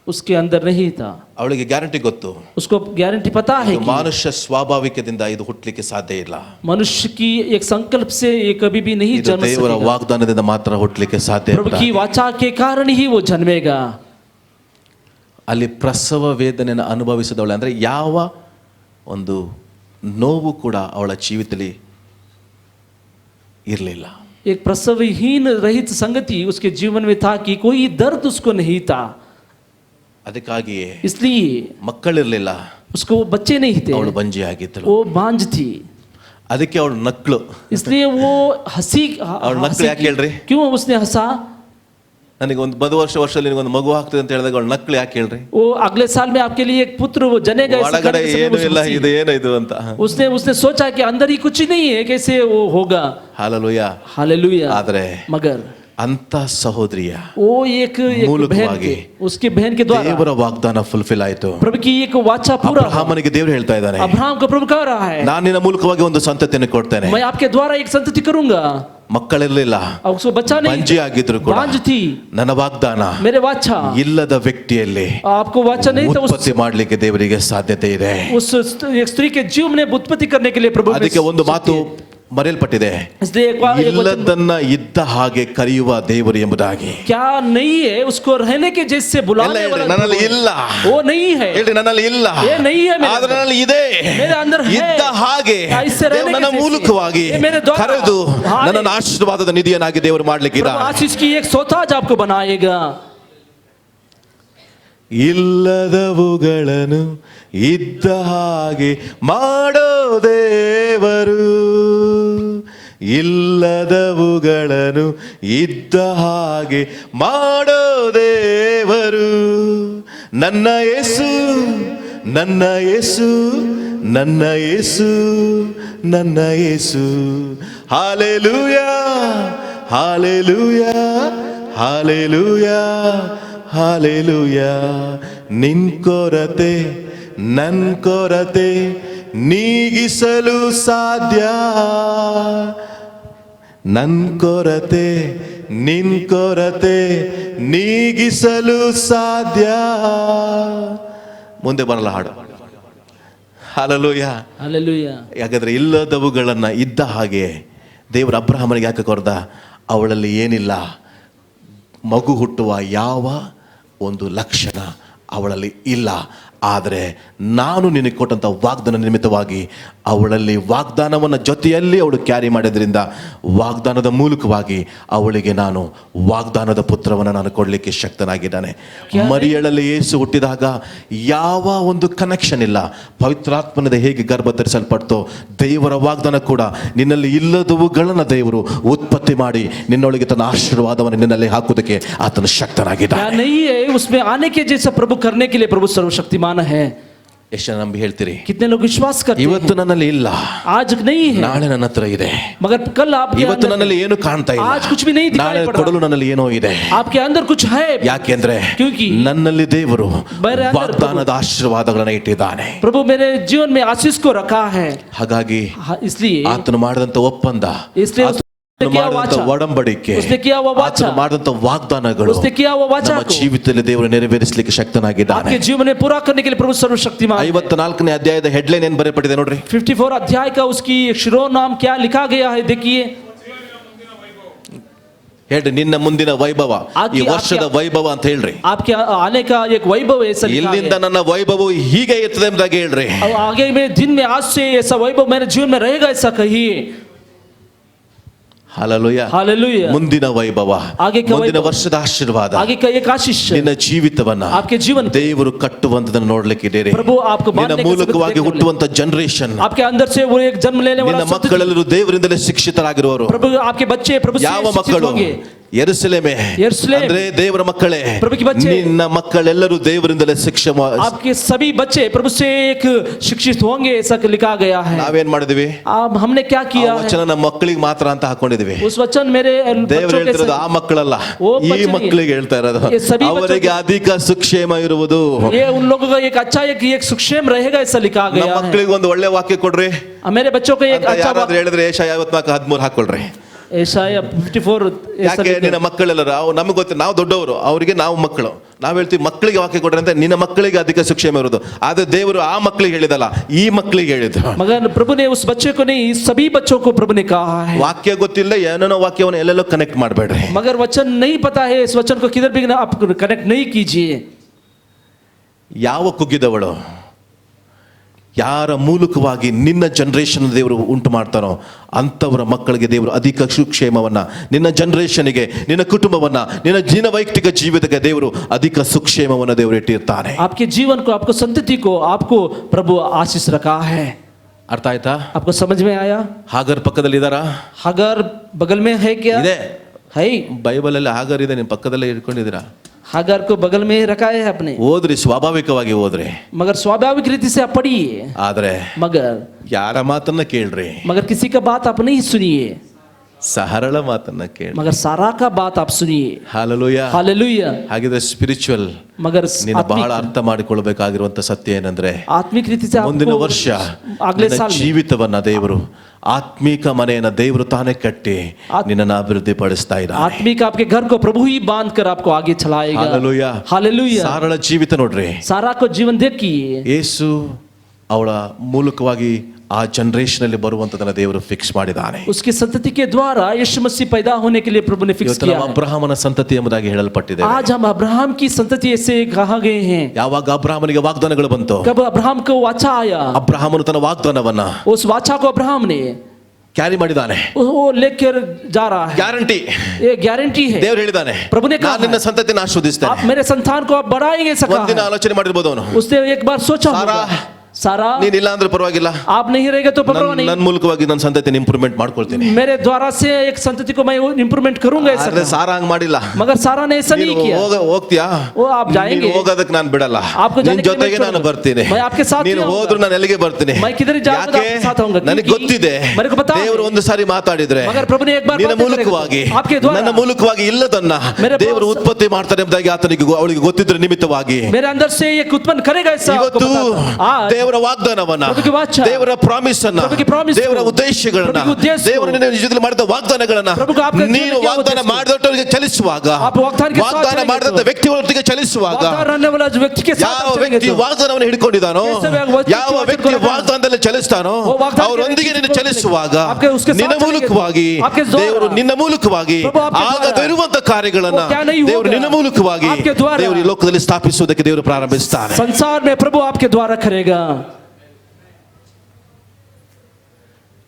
उसके अंदर नहीं था. ಅವಳಿಗೆ ಗ್ಯಾರಂಟಿ ಗೊತ್ತು, उसको गारंटी पता है ಇದು कि ಮನುಷ್ಯ ಸ್ವಾಭಾವಿಕದಿಂದ ಇದು ಹುಟ್ಟಲಿಕ್ಕೆ ಸಾಧ್ಯ ಇಲ್ಲ, मनुष्य की एक संकल्प से ये कभी भी नहीं ಇದು जन्म ದೇವರ सकेगा. ವಾಗ್ದಾನದಿಂದ ಮಾತ್ರ ಹುಟ್ಟಲಿಕ್ಕೆ ಸಾಧ್ಯ प्रभु ಇಲ್ಲ. की वाचा के कारण ही वो जन्मेगा. ಅಲ್ಲಿ ಪ್ರಸವ ವೇದನೆಯನ್ನು ಅನುಭವಿಸಿದವಳೆ ಅಂದರೆ ಯಾವ ಒಂದು ನೋವು ಕೂಡ ಅವಳ ಜೀವಿತದಲ್ಲಿ ಇರಲಿಲ್ಲ. एक प्रसवहीन रहित संगति उसके जीवन में था कि कोई दर्द उसको नहीं था. ಅದಕ್ಕಾಗಿಯೇ इसलिए ಮಕ್ಕಳಿರಲಿಲ್ಲ, उसको बच्चे नहीं थे, ಅವಳು ಬಂಜಿ ಆಗಿದ್ದಳು. वो बांझ थी. ಅದಕ್ಕೆ ಅವಳು ನಕ್ಳು. इसलिए वो हंसी ಅವಳು ನಕ್ಳು ಯಾಕೆ ಹೇಳ್ರಿ? क्यों उसने हंसा? ನನಗೆ ಒಂದು ವರ್ಷದಲ್ಲಿ ನಿನಗೊಂದು ಮಗು ಆಗ್ತದೆ ಅಂತ ಹೇಳಿದಾಗ ಅವಳು ನಕ್ಳು ಯಾಕೆ ಹೇಳ್ರಿ? वो अगले साल में आपके लिए एक पुत्र वो जनेगा, ऐसा ಒಳಗಡೆ करने से ಏನು वो ಇಲ್ಲ, हंसी। ಇದು ಏನು ಇದು ಅಂತ. उसने सोचा कि अंदर ही कुछ नहीं है, कैसे वो होगा. ಹಾಲೆಲೂಯಾ. हालेलुया. ಆದರೆ मगर ಅಂತ ಸಹೋದರಿಯ वो एक बहन ಮೂಲಕವಾಗಿ के, उसके बहन के द्वारा ದೇವರ ವಾಗ್ದಾನ ಫುಲ್ಫಿಲ್ ಆಯಿತು. प्रभु की एक वाचा पूरा हुआ. ಅಬ್ರಹಾಮನಿಗೆ ದೇವರು ಹೇಳ್ತಾ ಇದ್ದಾನೆ, अब्राहम को प्रभु कह रहा है, ನಾನು ನಿನ್ನ ಮೂಲಕವಾಗಿ ಒಂದು ಸಂತತಿಯನ್ನು ಕೊಡ್ತೇನೆ. मैं आपके द्वारा एक संतति करूंगा. ಮಕ್ಕಳಿರಲಿಲ್ಲ, और उसको बच्चा नहीं ಬಂಜಿ ಆಗಿದ್ರು ಕೂಡ बांझ थी, ನನ್ನ ವಾಗ್ದಾನ मेरे वाचा ಇಲ್ಲದ ವ್ಯಕ್ತಿಯಲ್ಲಿ आपको वाचा नहीं था, ಉತ್ಪತ್ತಿ ಮಾಡಲಿಕ್ಕೆ ದೇವರಿಗೆ ಸಾಧ್ಯತೆ ಇದೆ. उस एक स्त्री के जीव में उत्पत्ति करने के लिए प्रभु ने ಅದಕ್ಕೆ ಒಂದು ಮಾತು ಮರೆಯಲ್ಪಟ್ಟಿದೆ, इसलिए एक वचन ಇಲ್ಲದನ್ನ ಇದ್ದ ಹಾಗೆ ಕರೆಯುವ ದೇವರು ಎಂಬುದಾಗಿ. क्या नहीं है उसको रहने के जैसे बुलाने वाला ನನ್ನಲ್ಲಿ ಇಲ್ಲ, वो नहीं है, ಹೇಳಿ ನನ್ನಲ್ಲಿ ಇಲ್ಲ, ये नहीं है मेरे ಆದ್ರೆ ನನ್ನಲ್ಲಿ ಇದೆ, मेरे अंदर है, ಇದ್ದ ಹಾಗೆ ऐसे रहने ನನ್ನ के जैसे, ಮೂಲಕವಾಗಿ ये मेरे द्वारा, ಕರೆದು हाँ, ನನ್ನನ್ನು ಆಶೀರ್ವಾದದ ನಿಧಿಯನ್ನಾಗಿ ದೇವರು ಮಾಡ್ಲಿಕ್ಕೆ प्रभु आशीष की एक सोताज आपको बनाएगा. ಇಲ್ಲದವುಗಳನ್ನು ಇದ್ದ ಹಾಗೆ ಮಾಡೋ ದೇವರು, ಇಲ್ಲದವುಗಳನ್ನು ಇದ್ದ ಹಾಗೆ ಮಾಡೋ ದೇವರು. ನನ್ನ ಯೇಸು, ನನ್ನ ಯೇಸು, ನನ್ನ ಯೇಸು, ನನ್ನ Yesu. Hallelujah, hallelujah, hallelujah, hallelujah. ನಿನ್ ಕೊರತೆ ನನ್ ಕೊರತೆ ನೀಗಿಸಲು ಸಾಧ್ಯ, ನನ್ ಕೊರತೆ ನಿನ್ ಕೊರತೆ ನೀಗಿಸಲು ಸಾಧ್ಯ. ಮುಂದೆ ಬರಲ್ಲ ಹಾಡು. Hallelujah, hallelujah. ಯಾಕಂದ್ರೆ ಇಲ್ಲದವುಗಳನ್ನ ಇದ್ದ ಹಾಗೆ ದೇವರು ಅಬ್ರಹಾಮನಿಗೆ ಯಾಕೆ ಕೊರ್ದ? ಅವಳಲ್ಲಿ ಏನಿಲ್ಲ, ಮಗು ಹುಟ್ಟುವ ಯಾವ ಒಂದು ಲಕ್ಷಣ ಅವಳಲ್ಲಿ ಇಲ್ಲ. ಆದರೆ ನಾನು ನಿನಗೆ ಕೊಟ್ಟಂಥ ವಾಗ್ದಾನ ನಿಮಿತ್ತವಾಗಿ ಅವಳಲ್ಲಿ ವಾಗ್ದಾನವನ್ನು ಜೊತೆಯಲ್ಲಿ ಅವಳು ಕ್ಯಾರಿ ಮಾಡಿದ್ರಿಂದ ವಾಗ್ದಾನದ ಮೂಲಕವಾಗಿ ಅವಳಿಗೆ ನಾನು ವಾಗ್ದಾನದ ಪುತ್ರವನ್ನು ನಾನು ಕೊಡಲಿಕ್ಕೆ ಶಕ್ತನಾಗಿದ್ದಾನೆ. ಮರಿಯಳಲ್ಲಿ ಯೇಸು ಹುಟ್ಟಿದಾಗ ಯಾವ ಒಂದು ಕನೆಕ್ಷನ್ ಇಲ್ಲ. ಪವಿತ್ರಾತ್ಮನದ ಹೇಗೆ ಗರ್ಭ ಧರಿಸಲ್ಪಡ್ತೋ ದೇವರ ವಾಗ್ದಾನ ಕೂಡ ನಿನ್ನಲ್ಲಿ ಇಲ್ಲದವುಗಳನ್ನು ದೇವರು ಉತ್ಪತ್ತಿ ಮಾಡಿ ನಿನ್ನೊಳಗೆ ತನ್ನ ಆಶೀರ್ವಾದವನ್ನು ನಿನ್ನಲ್ಲಿ ಹಾಕುವುದಕ್ಕೆ ಆತನು ಶಕ್ತನಾಗಿದ್ದಾನೆ. क्या नहीं है उसमें आने के जैसा प्रभु करने के लिए प्रभु सर्वशक्तिमान है. ಎಷ್ಟು ಜನ ನಂಬಿ ಹೇಳ್ತೀರಿ? कितने लोग विश्वास करते ಇವತ್ತು हैं? ನನ್ನಲ್ಲಿ ಇಲ್ಲ, आज नहीं है, ನಾಳೆ ನನ್ನ ಹತ್ರ ಇದೆ. मगर कल आपके ಇವತ್ತು अंदर ನನ್ನಲ್ಲಿ ಏನು ಕಾಣ್ತಾ ಇಲ್ಲ, आज कुछ भी नहीं दिखाई ನಾಳೆ पड़ ಕೊಡಲು रहा, ನನ್ನಲ್ಲಿ ಏನೋ ಇದೆ. आपके अंदर कुछ है. ಯಾಕೆಂದ್ರೆ क्योंकि ನನ್ನಲ್ಲಿ ದೇವರು मेरे अंदर ವಾಗ್ದಾನದ ಆಶೀರ್ವಾದಗಳನ್ನು ಇಟ್ಟಿದ್ದಾನೆ. प्रभु मेरे जीवन में आशीष को रखा है. ಹಾಗಾಗಿ इसलिए ಆತನು ಮಾಡಿದಂತ ಒಪ್ಪಂದ, इसलिए ಆತನು ಮಾಡಿದಂತ ಒಡಂಬಡಿಕೆ, उसने किया हुआ वाचा, ಆತನು ಮಾಡಿದಂತ ವಾಗ್ದಾನಗಳು उसने किया हुआ वाचा ನಮ್ಮ को ಜೀವಿತದಲ್ಲಿ ದೇವರು ನೆರವೇರಿಸಲಿಕ್ಕೆ ಶಕ್ತನಾಗಿದ್ದಾನೆ. आपके जीवन में पूरा करने के लिए प्रभु सर्वशक्तिमान है. 54ನೇ ಅಧ್ಯಾಯದ ಹೆಡ್ಲೈನ್ ಏನು ಬರೆಯಲ್ಪಟ್ಟಿದೆ ನೋಡ್ರಿ. 54 अध्याय का उसकी शिरोनाम क्या लिखा गया है देखिए. ಹೇಳ್ರಿ, ನಿನ್ನ ಮುಂದಿನ ವೈಭವ, ಈ ವರ್ಷದ ವೈಭವ ಅಂತ ಹೇಳ್ರಿ. आपके आने का एक वैभव ऐसा लिखा ಇಲ್ಲಿಂದ है. ನನ್ನ ವೈಭವ ಹೀಗೆ ಇರ್ತದೆ ಎಂಬುದಾಗಿ ಹೇಳ್ರಿ. अब आगे में दिन में आज से ऐसा वैभव मेरे जीवन में रहेगा ऐसा कहिए. Hallelujah, hallelujah. ಮುಂದಿನ ವೈಭವ, आगे का ಮುಂದಿನ वैभव, ವರ್ಷದ ಆಶೀರ್ವಾದ, आगे का एक आशीष ನಿನ್ನ ಜೀವಿತವನ್ನ आपके जीवन ದೇವರು ಕಟ್ಟುವಂತದನ್ನು ನೋಡ್ಲಿಕ್ಕಿದ್ದೀರಿ. प्रभु आपको ನಿನ್ನ बांधने का ಮೂಲಕವಾಗಿ सबक ಹುಟ್ಟುವಂತ ಜನರೇಷನ್, आपके अंदर से वो एक जन्म लेने ನಿನ್ನ वाला संतति, ಮಕ್ಕಳೆಲ್ಲರೂ ದೇವರಿಂದಲೇ ಶಿಕ್ಷಿತರಾಗಿರುವರು. प्रभु आपके बच्चे प्रभु से ಯಾವ शिक्षित ಮಕ್ಕಳು? होंगे. ಯೆರೂಸಲೇಮೇ, ಯೆರೂಸಲೇಮ್, ಅಂದ್ರೆ ದೇವರ ಮಕ್ಕಳೇ, प्रभु के बच्चे, ನಿನ್ನ ಮಕ್ಕಳೆಲ್ಲರೂ ದೇವರಿಂದಲೇ ಶಿಕ್ಷೆ आपके सभी बच्चे प्रभु से एक शिक्षित होंगे ऐसा लिखा गया है. ನಾವೇನ್ ಮಾಡಿದ್ವಿ? अब हमने क्या ಆ किया है? ವಚನ ನಮ್ಮ ಮಕ್ಕಳಿಗೆ ಮಾತ್ರ ಅಂತ ಹಾಕೊಂಡಿದ್ವಿ. उस वचन मेरे ದೇವರು बच्चों के ಹೇಳ್ತಿರೋದು ಆ ಮಕ್ಕಳಲ್ಲ, वो ಈ बच्चे नहीं। ಮಕ್ಕಳಿಗೆ ಹೇಳ್ತಾ ಇರೋದು. ये सभी बच्चों ಅವರಿಗೆ के- ಅಧಿಕ ಸುಕ್ಷೇಮ ಇರುವುದು. ये उन लोगों का एक अच्छा एक सुक्षेम रहेगा ऐसा लिखा ನಮ್ಮ गया है. ಮಕ್ಕಳಿಗೆ ಒಂದು ಒಳ್ಳೆ ವಾಕ್ಯ ಕೊಡ್ರಿ मेरे बच्चों को एक ಅಂತ अच्छा ಯಾರಾದ್ರೂ ಹೇಳಿದ್ರೆ ಏಷಯ 54:13 ಹಾಕೊಳ್ರಿ. ऐसा 54 ऐसा ಯಾಕೆ लिखा ನಿನ್ನ ಮಕ್ಕಳೆಲ್ಲರ ನಮಗೆ ಗೊತ್ತು, ನಾವು ದೊಡ್ಡವರು, ಅವರಿಗೆ ನಾವು ಮಕ್ಕಳು, ನಾವು ಹೇಳ್ತೀವಿ ಮಕ್ಕಳಿಗೆ ವಾಕ್ಯ ಕೊಡ್ರಿ ಅಂತ, ನಿನ್ನ ಮಕ್ಕಳಿಗೆ ಅಧಿಕ ಶಿಕ್ಷೆ ಇರೋದು. ಆದ್ರೆ ದೇವರು ಆ ಮಕ್ಕಳಿಗೆ ಹೇಳಿದಲ್ಲ, ಈ ಮಕ್ಕಳಿಗೆ ಹೇಳಿದ್ರು. मगर प्रभु ने उस बच्चे को नहीं, सभी बच्चों को प्रभु ने कहा है. ವಾಕ್ಯ ಗೊತ್ತಿಲ್ಲ, ಏನೇನೋ ವಾಕ್ಯವನ್ನು ಎಲ್ಲೆಲ್ಲೋ ಕನೆಕ್ಟ್ ಮಾಡಬೇಡ್ರಿ. मगर वचन नहीं पता है, इस वचन को किधर भी आप कनेक्ट नहीं कीजिए. ಯಾವ ಕುಗ್ಗಿದವಳು, ಯಾರ ಮೂಲಕವಾಗಿ ನಿನ್ನ ಜನರೇಷನ್ ದೇವರು ಉಂಟು ಮಾಡ್ತಾನೋ ಅಂಥವರ ಮಕ್ಕಳಿಗೆ ದೇವರು ಅಧಿಕ ಸುಕ್ಷೇಮವನ್ನ, ನಿನ್ನ ಜನರೇಷನ್ಗೆ, ನಿನ್ನ ಕುಟುಂಬವನ್ನ, ನಿನ್ನ ವೈಯಕ್ತಿಕ ಜೀವಿತಕ್ಕೆ ದೇವರು ಅಧಿಕ ಸುಕ್ಷೇಮವನ್ನು ದೇವರು ಇಟ್ಟಿರ್ತಾನೆ. आपके जीवन को, आपको संतति को, आपको प्रभु आशीष रखा है. ಅರ್ಥ ಆಯ್ತಾ? आपको समझ में आया? ಹಾಗರ್ ಪಕ್ಕದಲ್ಲಿ ಇದಾರಾ? हागर बगल में है क्या? ಇದೆ. है. ಬೈಬಲ್ ಅಲ್ಲಿ ಹಾಗರ್ ಇದೆ, ನಿಮ್ಮ ಪಕ್ಕದಲ್ಲೇ ಇಟ್ಕೊಂಡಿದ್ದೀರಾ? हागर को बगल में ही रखा है आपने. ಓದ್ರಿ, ಸ್ವಾಭಾವಿಕವಾಗಿ ಓದ್ರಿ. मगर स्वाभाविक रीति से आप पढ़िए. ಆದ್ರೆ मगर ಯಾರ ಮಾತನ್ನ ಕೇಳ್ರಿ, मगर किसी का बात आप नहीं सुनिए. ಸರಳ ಮಾತನ್ನ ಕೇಳಿ. मगर सारा का बात आप सुनिए. ಹಾಲೆಲೂಯಾ. हालेलुया. ಹಾಗಿದ್ರೆ ಸ್ಪಿರಿಚುವಲ್ मगर ನೀನು ಬಹಳ ಅರ್ಥ ಮಾಡಿಕೊಳ್ಳಬೇಕಾಗಿರುವಂತ ಸತ್ಯ ಏನಂದ್ರೆ, आत्मिक रीति से ಮುಂದಿನ आपको ವರ್ಷ अगले ನಿನ್ನ साल ಜೀವಿತವನ್ನ ದೇವರು, ಆತ್ಮೀಕ ಮನೆಯನ್ನ ದೇವರು ತಾನೇ ಕಟ್ಟಿ ನಿನ್ನನ್ನು ಅಭಿವೃದ್ಧಿ ಪಡಿಸ್ತಾ ಇದ್ದಾನೆ. आत्मिक आपके घर को प्रभु ही बांध कर आपको आगे चलाएगा. ಹಾಲೆಲೂಯಾ. हालेलुया. ಸರಳ ಜೀವಿತ ನೋಡ್ರಿ. सारा को जीवन देखिए. ಯೇಸು ಅವಳ ಮೂಲಕವಾಗಿ ಆ ಜನರೇಷನ್ ಅಲ್ಲಿ ಬರುವಂತದನ್ನ ದೇವರು ಫಿಕ್ಸ್ ಮಾಡಿದ್ದಾನೆ. उसकी संतति के द्वारा यीशु मसीह पैदा होने के लिए प्रभु ने फिक्स किया है. ಅಬ್ರಹಾಮನ ಸಂತತಿ ಎಂಬುದಾಗಿ ಹೇಳಲ್ಪಟ್ಟಿದೆ. आज हम अब्राहम की संतति ऐसे कहा गए हैं. ಯಾವಾಗ ಅಬ್ರಹಾಮನಿಗೆ ವಾಗ್ದಾನಗಳು ಬಂತು, कब अब्राहम को वाचा आया, ಅಬ್ರಹಾಮನು ತನ್ನ ವಾಗ್ದಾನವನ್ನ उस वाचा को अब्राहम ने ಕ್ಯಾರಿ ಮಾಡಿದ್ದಾನೆ. वो लेकर जा रहा है. ಗ್ಯಾರಂಟಿ, ये गारंटी है. ದೇವರು ಹೇಳಿದ್ದಾನೆ, प्रभु ने कहा ನಾನು ನಿನ್ನ ಸಂತತಿನ ಆಶೀರ್ವದಿಸ್ತೇನೆ. आप मेरे संतान को आप बढ़ाएंगे. ಒಂದಿನ ಆಲೋಚನೆ ಮಾಡಿರ್ಬೋದು ಅವನು, उसने एक बार सोचा होगा, सारा ನೀನಿಲ್ಲ ಅಂದ್ರೆ ಪರವಾಗಿಲ್ಲ, आप नहीं रहेगा तो परवाह नहीं, ನನ್ನ ಮೂಲಕವಾಗಿ ನನ್ನ ಸಂತತಿನ ಇಂಪ್ರೂವ್ಮೆಂಟ್ ಮಾಡ್ಕೊಳ್ತೀನಿ. मेरे द्वारा से एक संतति को मैं इंप्रूवमेंट करूंगा. ऐसा ಆದ್ರೆ ಸಾರಾ ಹಂಗ್ ಮಾಡಿಲ್ಲ. मगर सारा ने ऐसा नहीं किया. ಹೋಗ್ತೀಯಾ, वो आप जाएंगे, ಹೋಗೋದಕ್ಕೆ ನಾನು ಬಿಡಲ್ಲ, आपको ನಿನ್ನ जाने के लिए ಜೊತೆಗೆ मैं ನಾನು छोड़ूंगा. ಬರ್ತೀನಿ, मैं आपके साथ ನೀನು ही आऊंगा. ಹೋದ್ರು ನಾನು ಎಲ್ಲಿಗೆ ಬರ್ತೀನಿ. मैं किधर जाऊंगा तो आपके साथ आऊंगा. ನನಗೆ ಗೊತ್ತಿದೆ, मेरे को पता है. ದೇವರು ಒಂದು ಸಾರಿ ಮಾತಾಡಿದ್ರೆ मगर प्रभु ने एक बार ನಿನ್ನ बात ಮೂಲಕವಾಗಿ, करेगा. आपके द्वारा, ನನ್ನ ಮೂಲಕವಾಗಿ ಇಲ್ಲದನ್ನ मेरे ದೇವರು पास- ಉತ್ಪತ್ತಿ ಮಾಡ್ತಾರೆ ಎಂಬುದಾಗಿ ಆತನಿಗೆ ಅವಳಿಗೆ ಗೊತ್ತಿದ್ರ ನಿಮಿತ್ತವಾಗಿ मेरे अंदर से एक उत्पन्न करेगा. ऐसा आपको ಇವತ್ತು पता था. आज ದೇವರ ವಾಗ್ದಾನವನ್ನ, प्रभु की वाचा, ದೇವರ ಪ್ರಾಮಿಸ್ ಅನ್ನ, प्रभु की promise ದೇವರ को, ಉದ್ದೇಶಗಳನ್ನ, प्रभु के उद्देश्य को, ದೇವರು ನಿನ್ನ ಜೀವಿತದಲ್ಲಿ ಮಾಡಿದ ವಾಗ್ದಾನಗಳನ್ನ प्रभु को आपके जीवन ನೀನು में क्या ವಾಗ್ದಾನ उद्देश्य? ಮಾಡಿದವರಿಗೆ ಚಲಿಸುವಾಗ, आप वाग्दान के साथ ವಾಗ್ದಾನ चलेंगे ಮಾಡಿದಂತ तो, ವ್ಯಕ್ತಿಗಳೊಟ್ಟಿಗೆ ಚಲಿಸುವಾಗ, वाग्दान रहने वाला जो व्यक्ति के साथ ಯಾವ आप चलेंगे ವ್ಯಕ್ತಿ तो, ವಾಗ್ದಾನವನ್ನು ಹಿಡ್ಕೊಂಡಿದ್ದಾನೋ, कैसे व्यक्ति ಯಾವ वचन ವ್ಯಕ್ತಿ को रखा? ವಾಗ್ದಾನದಲ್ಲಿ ಚಲಿಸ್ತಾನೋ वो वाग्दान के ಅವರೊಂದಿಗೆ व्यक्ति ನೀನು को ಚಲಿಸುವಾಗ, आपके उसके साथ ನಿನ್ನ चलेंगे तो, ಮೂಲಕವಾಗಿ आपके द्वारा, ದೇವರು ನಿನ್ನ ಮೂಲಕವಾಗಿ प्रभु आपके द्वारा, ಆಗದಿರುವಂತ ಕಾರ್ಯಗಳನ್ನ वो क्या नहीं होगा, ದೇವರು ನಿನ್ನ ಮೂಲಕವಾಗಿ आपके द्वारा, ದೇವರು ಈ ಲೋಕದಲ್ಲಿ ಸ್ಥಾಪಿಸುವುದಕ್ಕೆ ದೇವರು ಪ್ರಾರಂಭಿಸ್ತಾನೆ. संसार में प्रभु आपके द्वारा करेगा.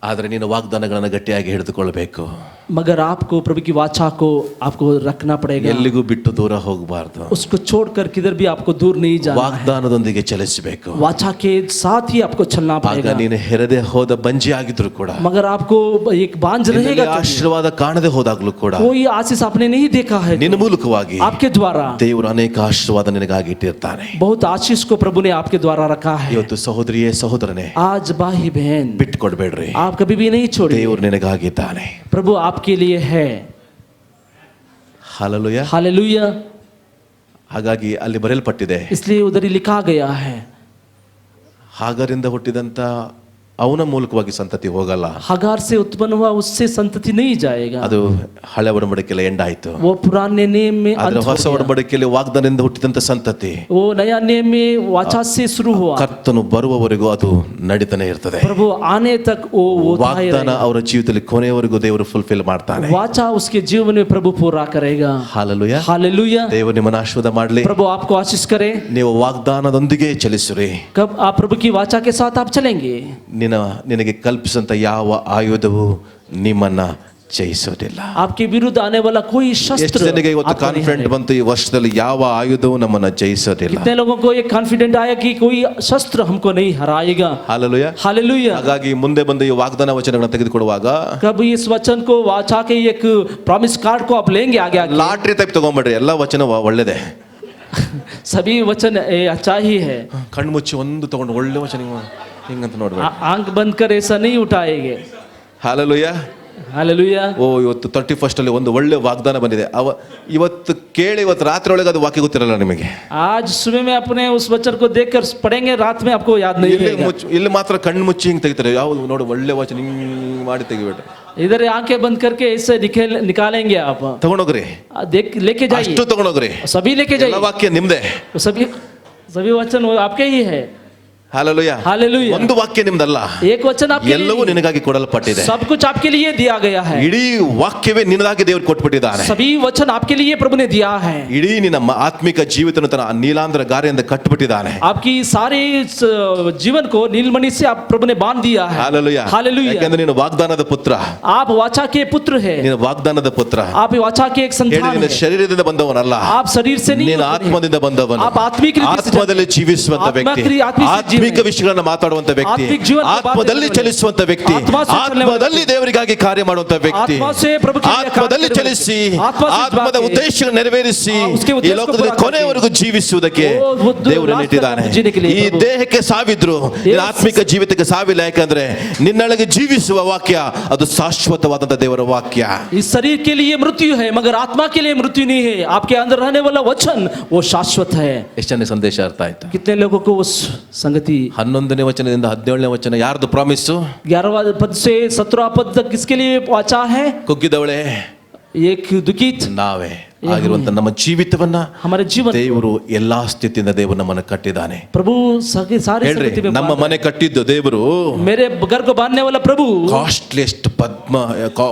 ಆದರೆ ನೀನು ವಾಗ್ದಾನಗಳನ್ನು ಗಟ್ಟಿಯಾಗಿ ಹಿಡಿದುಕೊಳ್ಳಬೇಕು. मगर आपको प्रभु की वाचा को आपको रखना पड़ेगा. ಎಲ್ಲಿಗೂ ಬಿಟ್ಟು ದೂರ ಹೋಗಬಾರದು. उसको छोड़कर किधर भी आपको दूर नहीं जाना है. ವಾಗ್ದಾನದೊಂದಿಗೆ ಚಲಿಸಬೇಕು. वाचा के साथ ही आपको चलना ಆಗ पड़ेगा. ನೀನು ಹೆರದೆ ಹೋದ ಬಂಜಿ ಆಗಿದ್ರು ಕೂಡ, मगर आपको एक बांझ रहेगा, ಆಶೀರ್ವಾದ ಕಾಣದೆ ಹೋದಾಗ್ಲೂ ಕೂಡ कोई आशीष आपने नहीं देखा है, ನಿನ್ನ ಮೂಲಕವಾಗಿ आपके द्वारा ದೇವರು ಅನೇಕ ಆಶೀರ್ವಾದ ನಿನಗಾಗಿ ಇಟ್ಟಿರ್ತಾನೆ. बहुत आशीष को प्रभु ने आपके द्वारा रखा है. ಇವತ್ತು ಸಹೋದರಿಯೇ ಸಹೋದರನೇ, आज भाई बहन, ಬಿಟ್ಟುಕೊಡ್ಬೇಡ್ರಿ. आप कभी भी नहीं छोड़िए. ದೇವರು ನಿನಗಾಗಿದ್ದಾನೆ. प्रभु आपके लिए है. ಹಲ್ಲೆಲೂಯಾ. हालेलुया. ಹಾಗಾಗಿ ಅಲ್ಲಿ ಬರೆಯಲ್ಪಟ್ಟಿದೆ, इसलिए उधर ही लिखा गया है, ಹಾಗರಿಂದ ಹುಟ್ಟಿದಂತ ಅವನ ಮೂಲಕವಾಗಿ ಸಂತತಿ ಹೋಗಲ್ಲ. हगार से उत्पन्न हुआ उससे संतति नहीं जाएगा. ಅದು ಹಳೆ ಒಡಂಬಡಿಕೆಯಲ್ಲಿ ಎಂಡ್ ಆಯ್ತು. वो पुराने नियम में ಆದ್ರೆ अंत ಹೊಸ हो गया. ಒಡಂಬಡಿಕೆಯಲ್ಲಿ ವಾಗ್ದಾನದಿಂದ ಹುಟ್ಟಿದಂತ ಸಂತತಿ वो नया नियम में वाचा से शुरू हुआ. ಕರ್ತನು ಬರುವವರೆಗೂ ಅದು ನಡೀತಾನೆ ಇರ್ತದೆ. प्रभु आने तक वो ವಾಗ್ದಾನ ಅವರ ಜೀವಿತದಲ್ಲಿ ಕೊನೆಯವರೆಗೂ ದೇವರು ಫುಲ್ಫಿಲ್ ಮಾಡ್ತಾನೆ. वाचा उसके जीवन में प्रभु पूरा करेगा. ಹಲ್ಲೆಲೂಯಾ. हालेलुया. ದೇವರು ನಿಮ್ಮನ್ನು ಆಶೀರ್ವಾದ ಮಾಡಲಿ. प्रभु आपको आशीष करे. ನೀವು ವಾಗ್ದಾನದೊಂದಿಗೆ ಚಲಿಸಿರಿ. कब आप प्रभु की वाचा के साथ आप चलेंगे, ನಿನಗೆ ಕಲ್ಪಿಸಂತ ಯಾವ ಆಯುಧವು ನಿಮ್ಮನ್ನ ಜಯಿಸೋದಿಲ್ಲ. आपके विरुद्ध आने वाला कोई ಎಷ್ಟು शस्त्र ಜನರಿಗೆ ಇವತ್ತು आपको नहीं ಕಾನ್ಫಿಡೆಂಟ್ हराएगा. ಬಂತು, ಈ ವರ್ಷದಲ್ಲಿ ಯಾವ ಆಯುಧವು ನಮ್ಮನ್ನ ಜಯಿಸೋದಿಲ್ಲ. कितने लोगों को ये कॉन्फिडेंट आया कि कोई शस्त्र हमको नहीं हराएगा. ಹಲ್ಲೆಲೂಯಾ. हालेलुया. ಹಾಗಾಗಿ ಮುಂದೆ ಬಂದು ಈ ವಾಗ್ದಾನ ವಚನಗಳನ್ನು ತೆಗೆದುಕೊಳ್ಳುವಾಗ कब इस वचन को वाचा के एक प्रॉमिस कार्ड को आप लेंगे आगे आगे, ಲಾಟ್ರಿ ಟೈಪ್ ತಗೊಂಡ್ಬಿಡ್ರಿ. ಎಲ್ಲ ವಚನ ಒಳ್ಳೇದೆ. सभी वचन अच्छा ही है. ಕಣ್ಣು ಮುಚ್ಚಿ ಒಂದು ತಗೊಂಡು ಒಳ್ಳೆ ವಚನ ಹಿಂಗಂತ ನೋಡ್ಬೇಡಿ. आंख बंद कर ऐसा नहीं उठाएंगे. ಹಲ್ಲೆಲೂಯಾ. हालेलुया. ಓ, ಇವತ್ತು 31st ಅಲ್ಲಿ ಒಂದು ಒಳ್ಳೆ ವಾಗ್ದಾನ ಬಂದಿದೆ. ಇವತ್ತು ಕೇಳಿ ಇವತ್ತು ರಾತ್ರಿ ಒಳಗೆ ಅದು ವಾಕ್ಯ ಗೊತ್ತಿರಲ್ಲ ನಿಮಗೆ. आज सुबह में अपने उस वचन को देखकर पढ़ेंगे, रात में आपको याद नहीं रहेगा. ಇಲ್ಲಿ ಮಾತ್ರ ಕಣ್ಣು ಮುಚ್ಚಿ ಹಿಂಗ್ ತೆಗಿತಾರೆ. ಯಾವ್ದು ನೋಡು ಒಳ್ಳೆ ವಚನ ಹಿಂಗ್ ಮಾಡಿ ತೆಗಿಬೇಡ್ರಿ. इधर आंखें बंद करके इससे निकालेंगे आप ತಗೊಂಡೋಗ್ರಿ, देख लेके जाइए, ಅಷ್ಟು ತಗೊಂಡೋಗ್ರಿ. सभी लेके ಎಲ್ಲ जाइए, ವಾಕ್ಯ ನಿಮ್ದೆ. सभी वचन वो आपके ही है। ಹಲ್ಲೆಲೂಯಾ. हालेलुया। ಒಂದು ವಾಕ್ಯ ನಿಮ್ದಲ್ಲ, एक वचन आपके ಎಲ್ಲವೂ लिए, ನಿನಗಾಗಿ ಕೊಡಲ್ಪಟ್ಟಿದೆ. सब कुछ आपके लिए दिया गया है। ಇಡೀ ವಾಕ್ಯವೇ ನಿನಗಾಗಿ ದೇವರು ಕೊಟ್ಬಿಟ್ಟಿದ್ದಾನೆ. सभी वचन आपके लिए प्रभु ने दिया है। ಇಡೀ ನಿನ್ನ ಆತ್ಮಿಕ ಜೀವಿತನ ತನ್ನ ನೀಲಾಂಧ್ರ ಗಾರೆಯಿಂದ ಕಟ್ಟಿಬಿಟ್ಟಿದ್ದಾನೆ. आपकी सारे जीवन को नीलमणि से आप प्रभु ने बांध दिया है। ಹಲ್ಲೆಲೂಯಾ. हालेलुया। ಯಾಕಂದ್ರೆ ನೀನು ವಾಗ್ದಾನದ ಪುತ್ರ, आप वाचा के पुत्र है, ನೀನು ವಾಗ್ದಾನದ ಪುತ್ರ. आप वाचा के एक संतान ನಿನ್ನ है। ಶರೀರದಿಂದ ಬಂದವನಲ್ಲ, आप शरीर से नहीं ನೀನು होते हैं। ಆತ್ಮದಿಂದ ಬಂದವನು. आप आत्मिक रीति से ಆತ್ಮದಲ್ಲಿ ಜೀವಿಸುವಂತ ವ್ಯಕ್ತಿ, ಆತ್ಮಿಕ ವಿಷಯಗಳನ್ನು ಮಾತಾಡುವಂತ ವ್ಯಕ್ತಿ, ಆತ್ಮಿಕ ಜೀವನ ಆತ್ಮದಲ್ಲಿ ಚಲಿಸುವಂತ ವ್ಯಕ್ತಿ, ಆತ್ಮದಲ್ಲಿ ದೇವರಿಗಾಗಿ ಕಾರ್ಯ ಮಾಡುವಂತ ವ್ಯಕ್ತಿ, ಆತ್ಮದಲ್ಲಿ ಚಲಿಸಿ ಆತ್ಮದ ಉದ್ದೇಶ ನೆರವೇರಿಸಿ ಈ ಲೋಕದಲ್ಲಿ ಕೊನೆಯವರೆಗೂ ಜೀವಿಸುವುದಕ್ಕೆ ದೇವರನ್ನು ಇಟ್ಟಿದ್ದಾನೆ. ಈ ದೇಹಕ್ಕೆ ಸಾವಿದ್ರು ನಿನ್ನ ಆತ್ಮಿಕ ಜೀವಿತಕ್ಕೆ ಸಾವಿಲ್ಲ. ಯಾಕಂದ್ರೆ ನಿನ್ನೊಳಗೆ ಜೀವಿಸುವ ವಾಕ್ಯ ಅದು ಶಾಶ್ವತವಾದಂತ ದೇವರ ವಾಕ್ಯ. इस शरीर के लिए मृत्यु है मगर आत्मा के लिए मृत्यु नहीं है। आपके अंदर रहने वाला वचन वो शाश्वत है। ಎಷ್ಟು ಜನ ಸಂದೇಶ ಅರ್ಥ ಆಯ್ತು? कितने लोगों को उस संगति 11ನೇ ವಚನದಿಂದ 17ನೇ ವಚನ ಯಾರ್ದು ಪ್ರಾಮಿಸ್? 11वां पद से 17वां पद तक किसके लिए वाचा है? ಕುಗ್ಗಿದವಳೆ एक दुखित ನಾವೇ ಆಗಿರುವಂತ ನಮ್ಮ ಜೀವಿತವನ್ನ हमारे जीवन ದೇವರು ಎಲ್ಲಾ ಸ್ಥಿತಿಯಿಂದ ದೇವರು ನಮ್ಮನ್ನು ಕಟ್ಟಿದ್ದಾನೆ. प्रभु सारे ಹೇಳ್ರಿ, संगति में ನಮ್ಮ ಮನೆ ಕಟ್ಟಿದ್ದು ದೇವರು मेरे घर को बांधने वाला प्रभु ಕಾಸ್ಟ್ಲಿಯೆಸ್ಟ್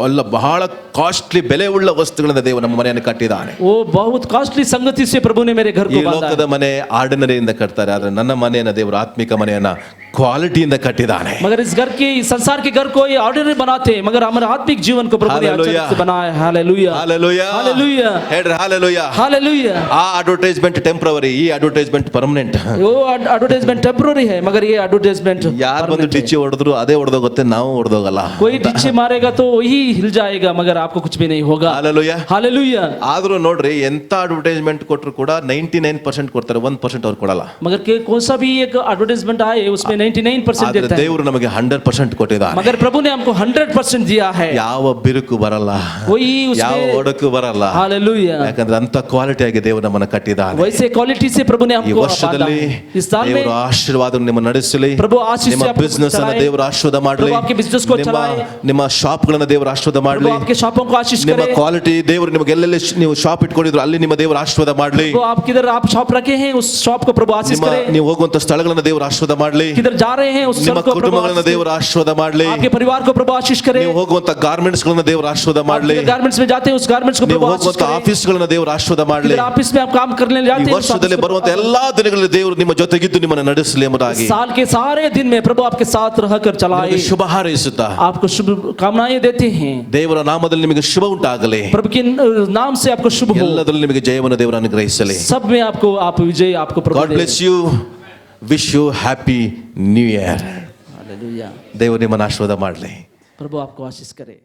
ಅಲ್ಲ, ಬಹಳ ಕಾಸ್ಟ್ಲಿ ಬೆಲೆ ಉಳ್ಳ ವಸ್ತುಗಳಿಂದ ದೇವರು ನಮ್ಮ ಮನೆಯನ್ನು ಕಟ್ಟಿದ್ದಾನೆ. वो बहुत कॉस्टली संगति से प्रभु ने मेरे घर ಈ को बांधा ಲೋಕದ है। ಮನೆ ಆರ್ಡಿನರಿಯಿಂದ ಕಟ್ತಾರೆ, ಆದ್ರೆ ನನ್ನ ಮನೆಯನ್ನ ದೇವರು ಆತ್ಮಿಕ ಮನೆಯನ್ನ ಕ್ವಾಲಿಟಿಯಿಂದ ಕಟ್ಟಿದ್ದಾನೆ. मगर इस घर के इस संसार के घर को ये ऑर्डिनरी बनाते हैं मगर हमारे आत्मिक जीवन को प्रभु ने हालेलुया। आचरण से बनाया है। हालेलुया, ಹಾಲೆಲೂಯಾ, हालेलुया, ಹೇಳ್ರಿ ಹಾಲೆಲೂಯಾ. हालेलुया। ಆ ಅಡ್ವರ್ಟೈಸ್ಮೆಂಟ್ ಟೆಂಪರರಿ, ಈ ಅಡ್ವರ್ಟೈಸ್ಮೆಂಟ್ ಪರ್ಮನೆಂಟ್. वो एडवर्टाइजमेंट टेम्पररी है मगर ये एडवर्टाइजमेंट ಯಾರು ಬಂದು ಡಿಚ್ಚಿ ಹೊಡೆದ್ರು ಅದೇ ಹೊಡೆದೋಗುತ್ತೆ, ನಾವು ಹೊಡೆದೋಗಲ್ಲ. कोई टीचे मारेगा तो वही हिल जाएगा मगर आपको कुछ भी नहीं होगा। ಹಾಲೆಲೂಯಾ. हालेलुया। ಆದ್ರೂ ನೋಡ್ರಿ, ಎಂತ ಅಡ್ವರ್ಟೈಸ್ಮೆಂಟ್ ಕೊಟ್ಟರು ಕೂಡ 99% ಕೊಡ್ತಾರೆ, 1% ಅವ್ರು ಕೊಡಲ್ಲ. मगर कौन सा भी एक एडवर्टाइजमेंट आए उसमें 99% ಆದ್ರೆ देता है ದೇವರು ನಮಗೆ 100% ಕೊಟ್ಟಿದ್ದಾನೆ. मगर प्रभु ने हमको 100% दिया है। ಯಾವ ಬಿರುಕು ಬರಲ್ಲ, वही ಯಾವ उसमें ಒಡಕು ಬರಲ್ಲ. हालेलुया। ಯಾಕಂದ್ರೆ ಅಂತ ಕ್ವಾಲಿಟಿ ಆಗಿ ದೇವರು ನಮ್ಮನ್ನು ಕಟ್ಟಿದ್ದಾನೆ. वैसे क्वालिटी से प्रभु ने ಈ हमको बांधा ವರ್ಷದಲ್ಲಿ है। इस साल में ದೇವರು ಆಶೀರ್ವಾದ ನಿಮ್ಮ ನಡೆಸಲಿ. प्रभु आशीष ನಿಮ್ಮ से आपको ಬಿಸ್ನೆಸ್ ಅನ್ನು चलाए। ದೇವರು ಆಶೀರ್ವಾದ ಮಾಡಲಿ. प्रभु आपके बिजनेस को चलाए। ನಿಮ್ಮ ಶಾಪ್ ಗಳನ್ನ ದೇವರು ಆಶೀರ್ವಾದ प्रभु ಮಾಡಲಿ. आपके शॉपों को आशीष ನಿಮ್ಮ करे। ಕ್ವಾಲಿಟಿ ದೇವರು ನಿಮಗೆ ಎಲ್ಲೆಲ್ಲಿ ನೀವು ಶಾಪ್ ಇಟ್ಕೊಂಡಿದ್ರು ಅಲ್ಲಿ ನಿಮ್ಮ ದೇವರು ಆಶೀರ್ವಾದ ಮಾಡಲಿ. प्रभु आप किधर आप शॉप रखे हैं उस शॉप को प्रभु आशीष ನಿಮ್ಮ करे। ನೀವು ಹೋಗುವಂತ ಸ್ಥಳಗಳನ್ನ ದೇವರು ಆಶೀರ್ವಾದ ಮಾಡಲಿ. किधर जा रहे हैं उस ನಿಮ್ಮ स्थल को प्रभु ಕುಟುಂಬಗಳನ್ನ आशीष ದೇವರು ಆಶೀರ್ವಾದ ಮಾಡಲಿ. करे। आपके परिवार को प्रभु आशीष करे। ನೀವು ಹೋಗುವಂತ ಗಾರ್ಮೆಂಟ್ಸ್ ಗಳನ್ನ ದೇವರು ಆಶೀರ್ವಾದ ಮಾಡಲಿ. गारमेंट्स में जाते हैं उस गारमेंट्स को ನೀವು प्रभु आशीष ಹೋಗುವಂತ करे। ಆಫೀಸ್ ಗಳನ್ನ ದೇವರು ಆಶೀರ್ವಾದ ಮಾಡಲಿ. किधर ऑफिस में आप काम करने ಈ जाते हैं उस ವರ್ಷದಲ್ಲಿ ऑफिस को ಬರುವಂತ ಎಲ್ಲಾ ದಿನಗಳಲ್ಲಿ ದೇವರು ನಿಮ್ಮ ಜೊತೆಗಿದ್ದು ನಿಮ್ಮನ್ನು ನಡೆಸಲಿ ಎಂಬುದಾಗಿ साल के सारे दिन में प्रभु आपके साथ रहकर चलाए। ನಿಮಗೆ ಶುಭ ಹಾರೈಸುತ್ತಾ आपको शुभ कामनाएं देते हैं। ದೇವರ ನಾಮದಲ್ಲಿ ನಿಮಗೆ ಶುಭ ಉಂಟಾಗಲಿ. प्रभु के नाम से आपको शुभ हो। ಎಲ್ಲದರಲ್ಲಿ ನಿಮಗೆ ಜಯವನ್ನು ದೇವರು ಅನುಗ್ರಹಿಸಲಿ. सब में आपको आप विजय आपको प्रभु God they. bless you. Wish you happy new year. Hallelujah. ದೇವರು ನಿಮ್ಮನ್ನು ಆಶೀರ್ವಾದ ಮಾಡಲಿ. प्रभु आपको आशीष करे।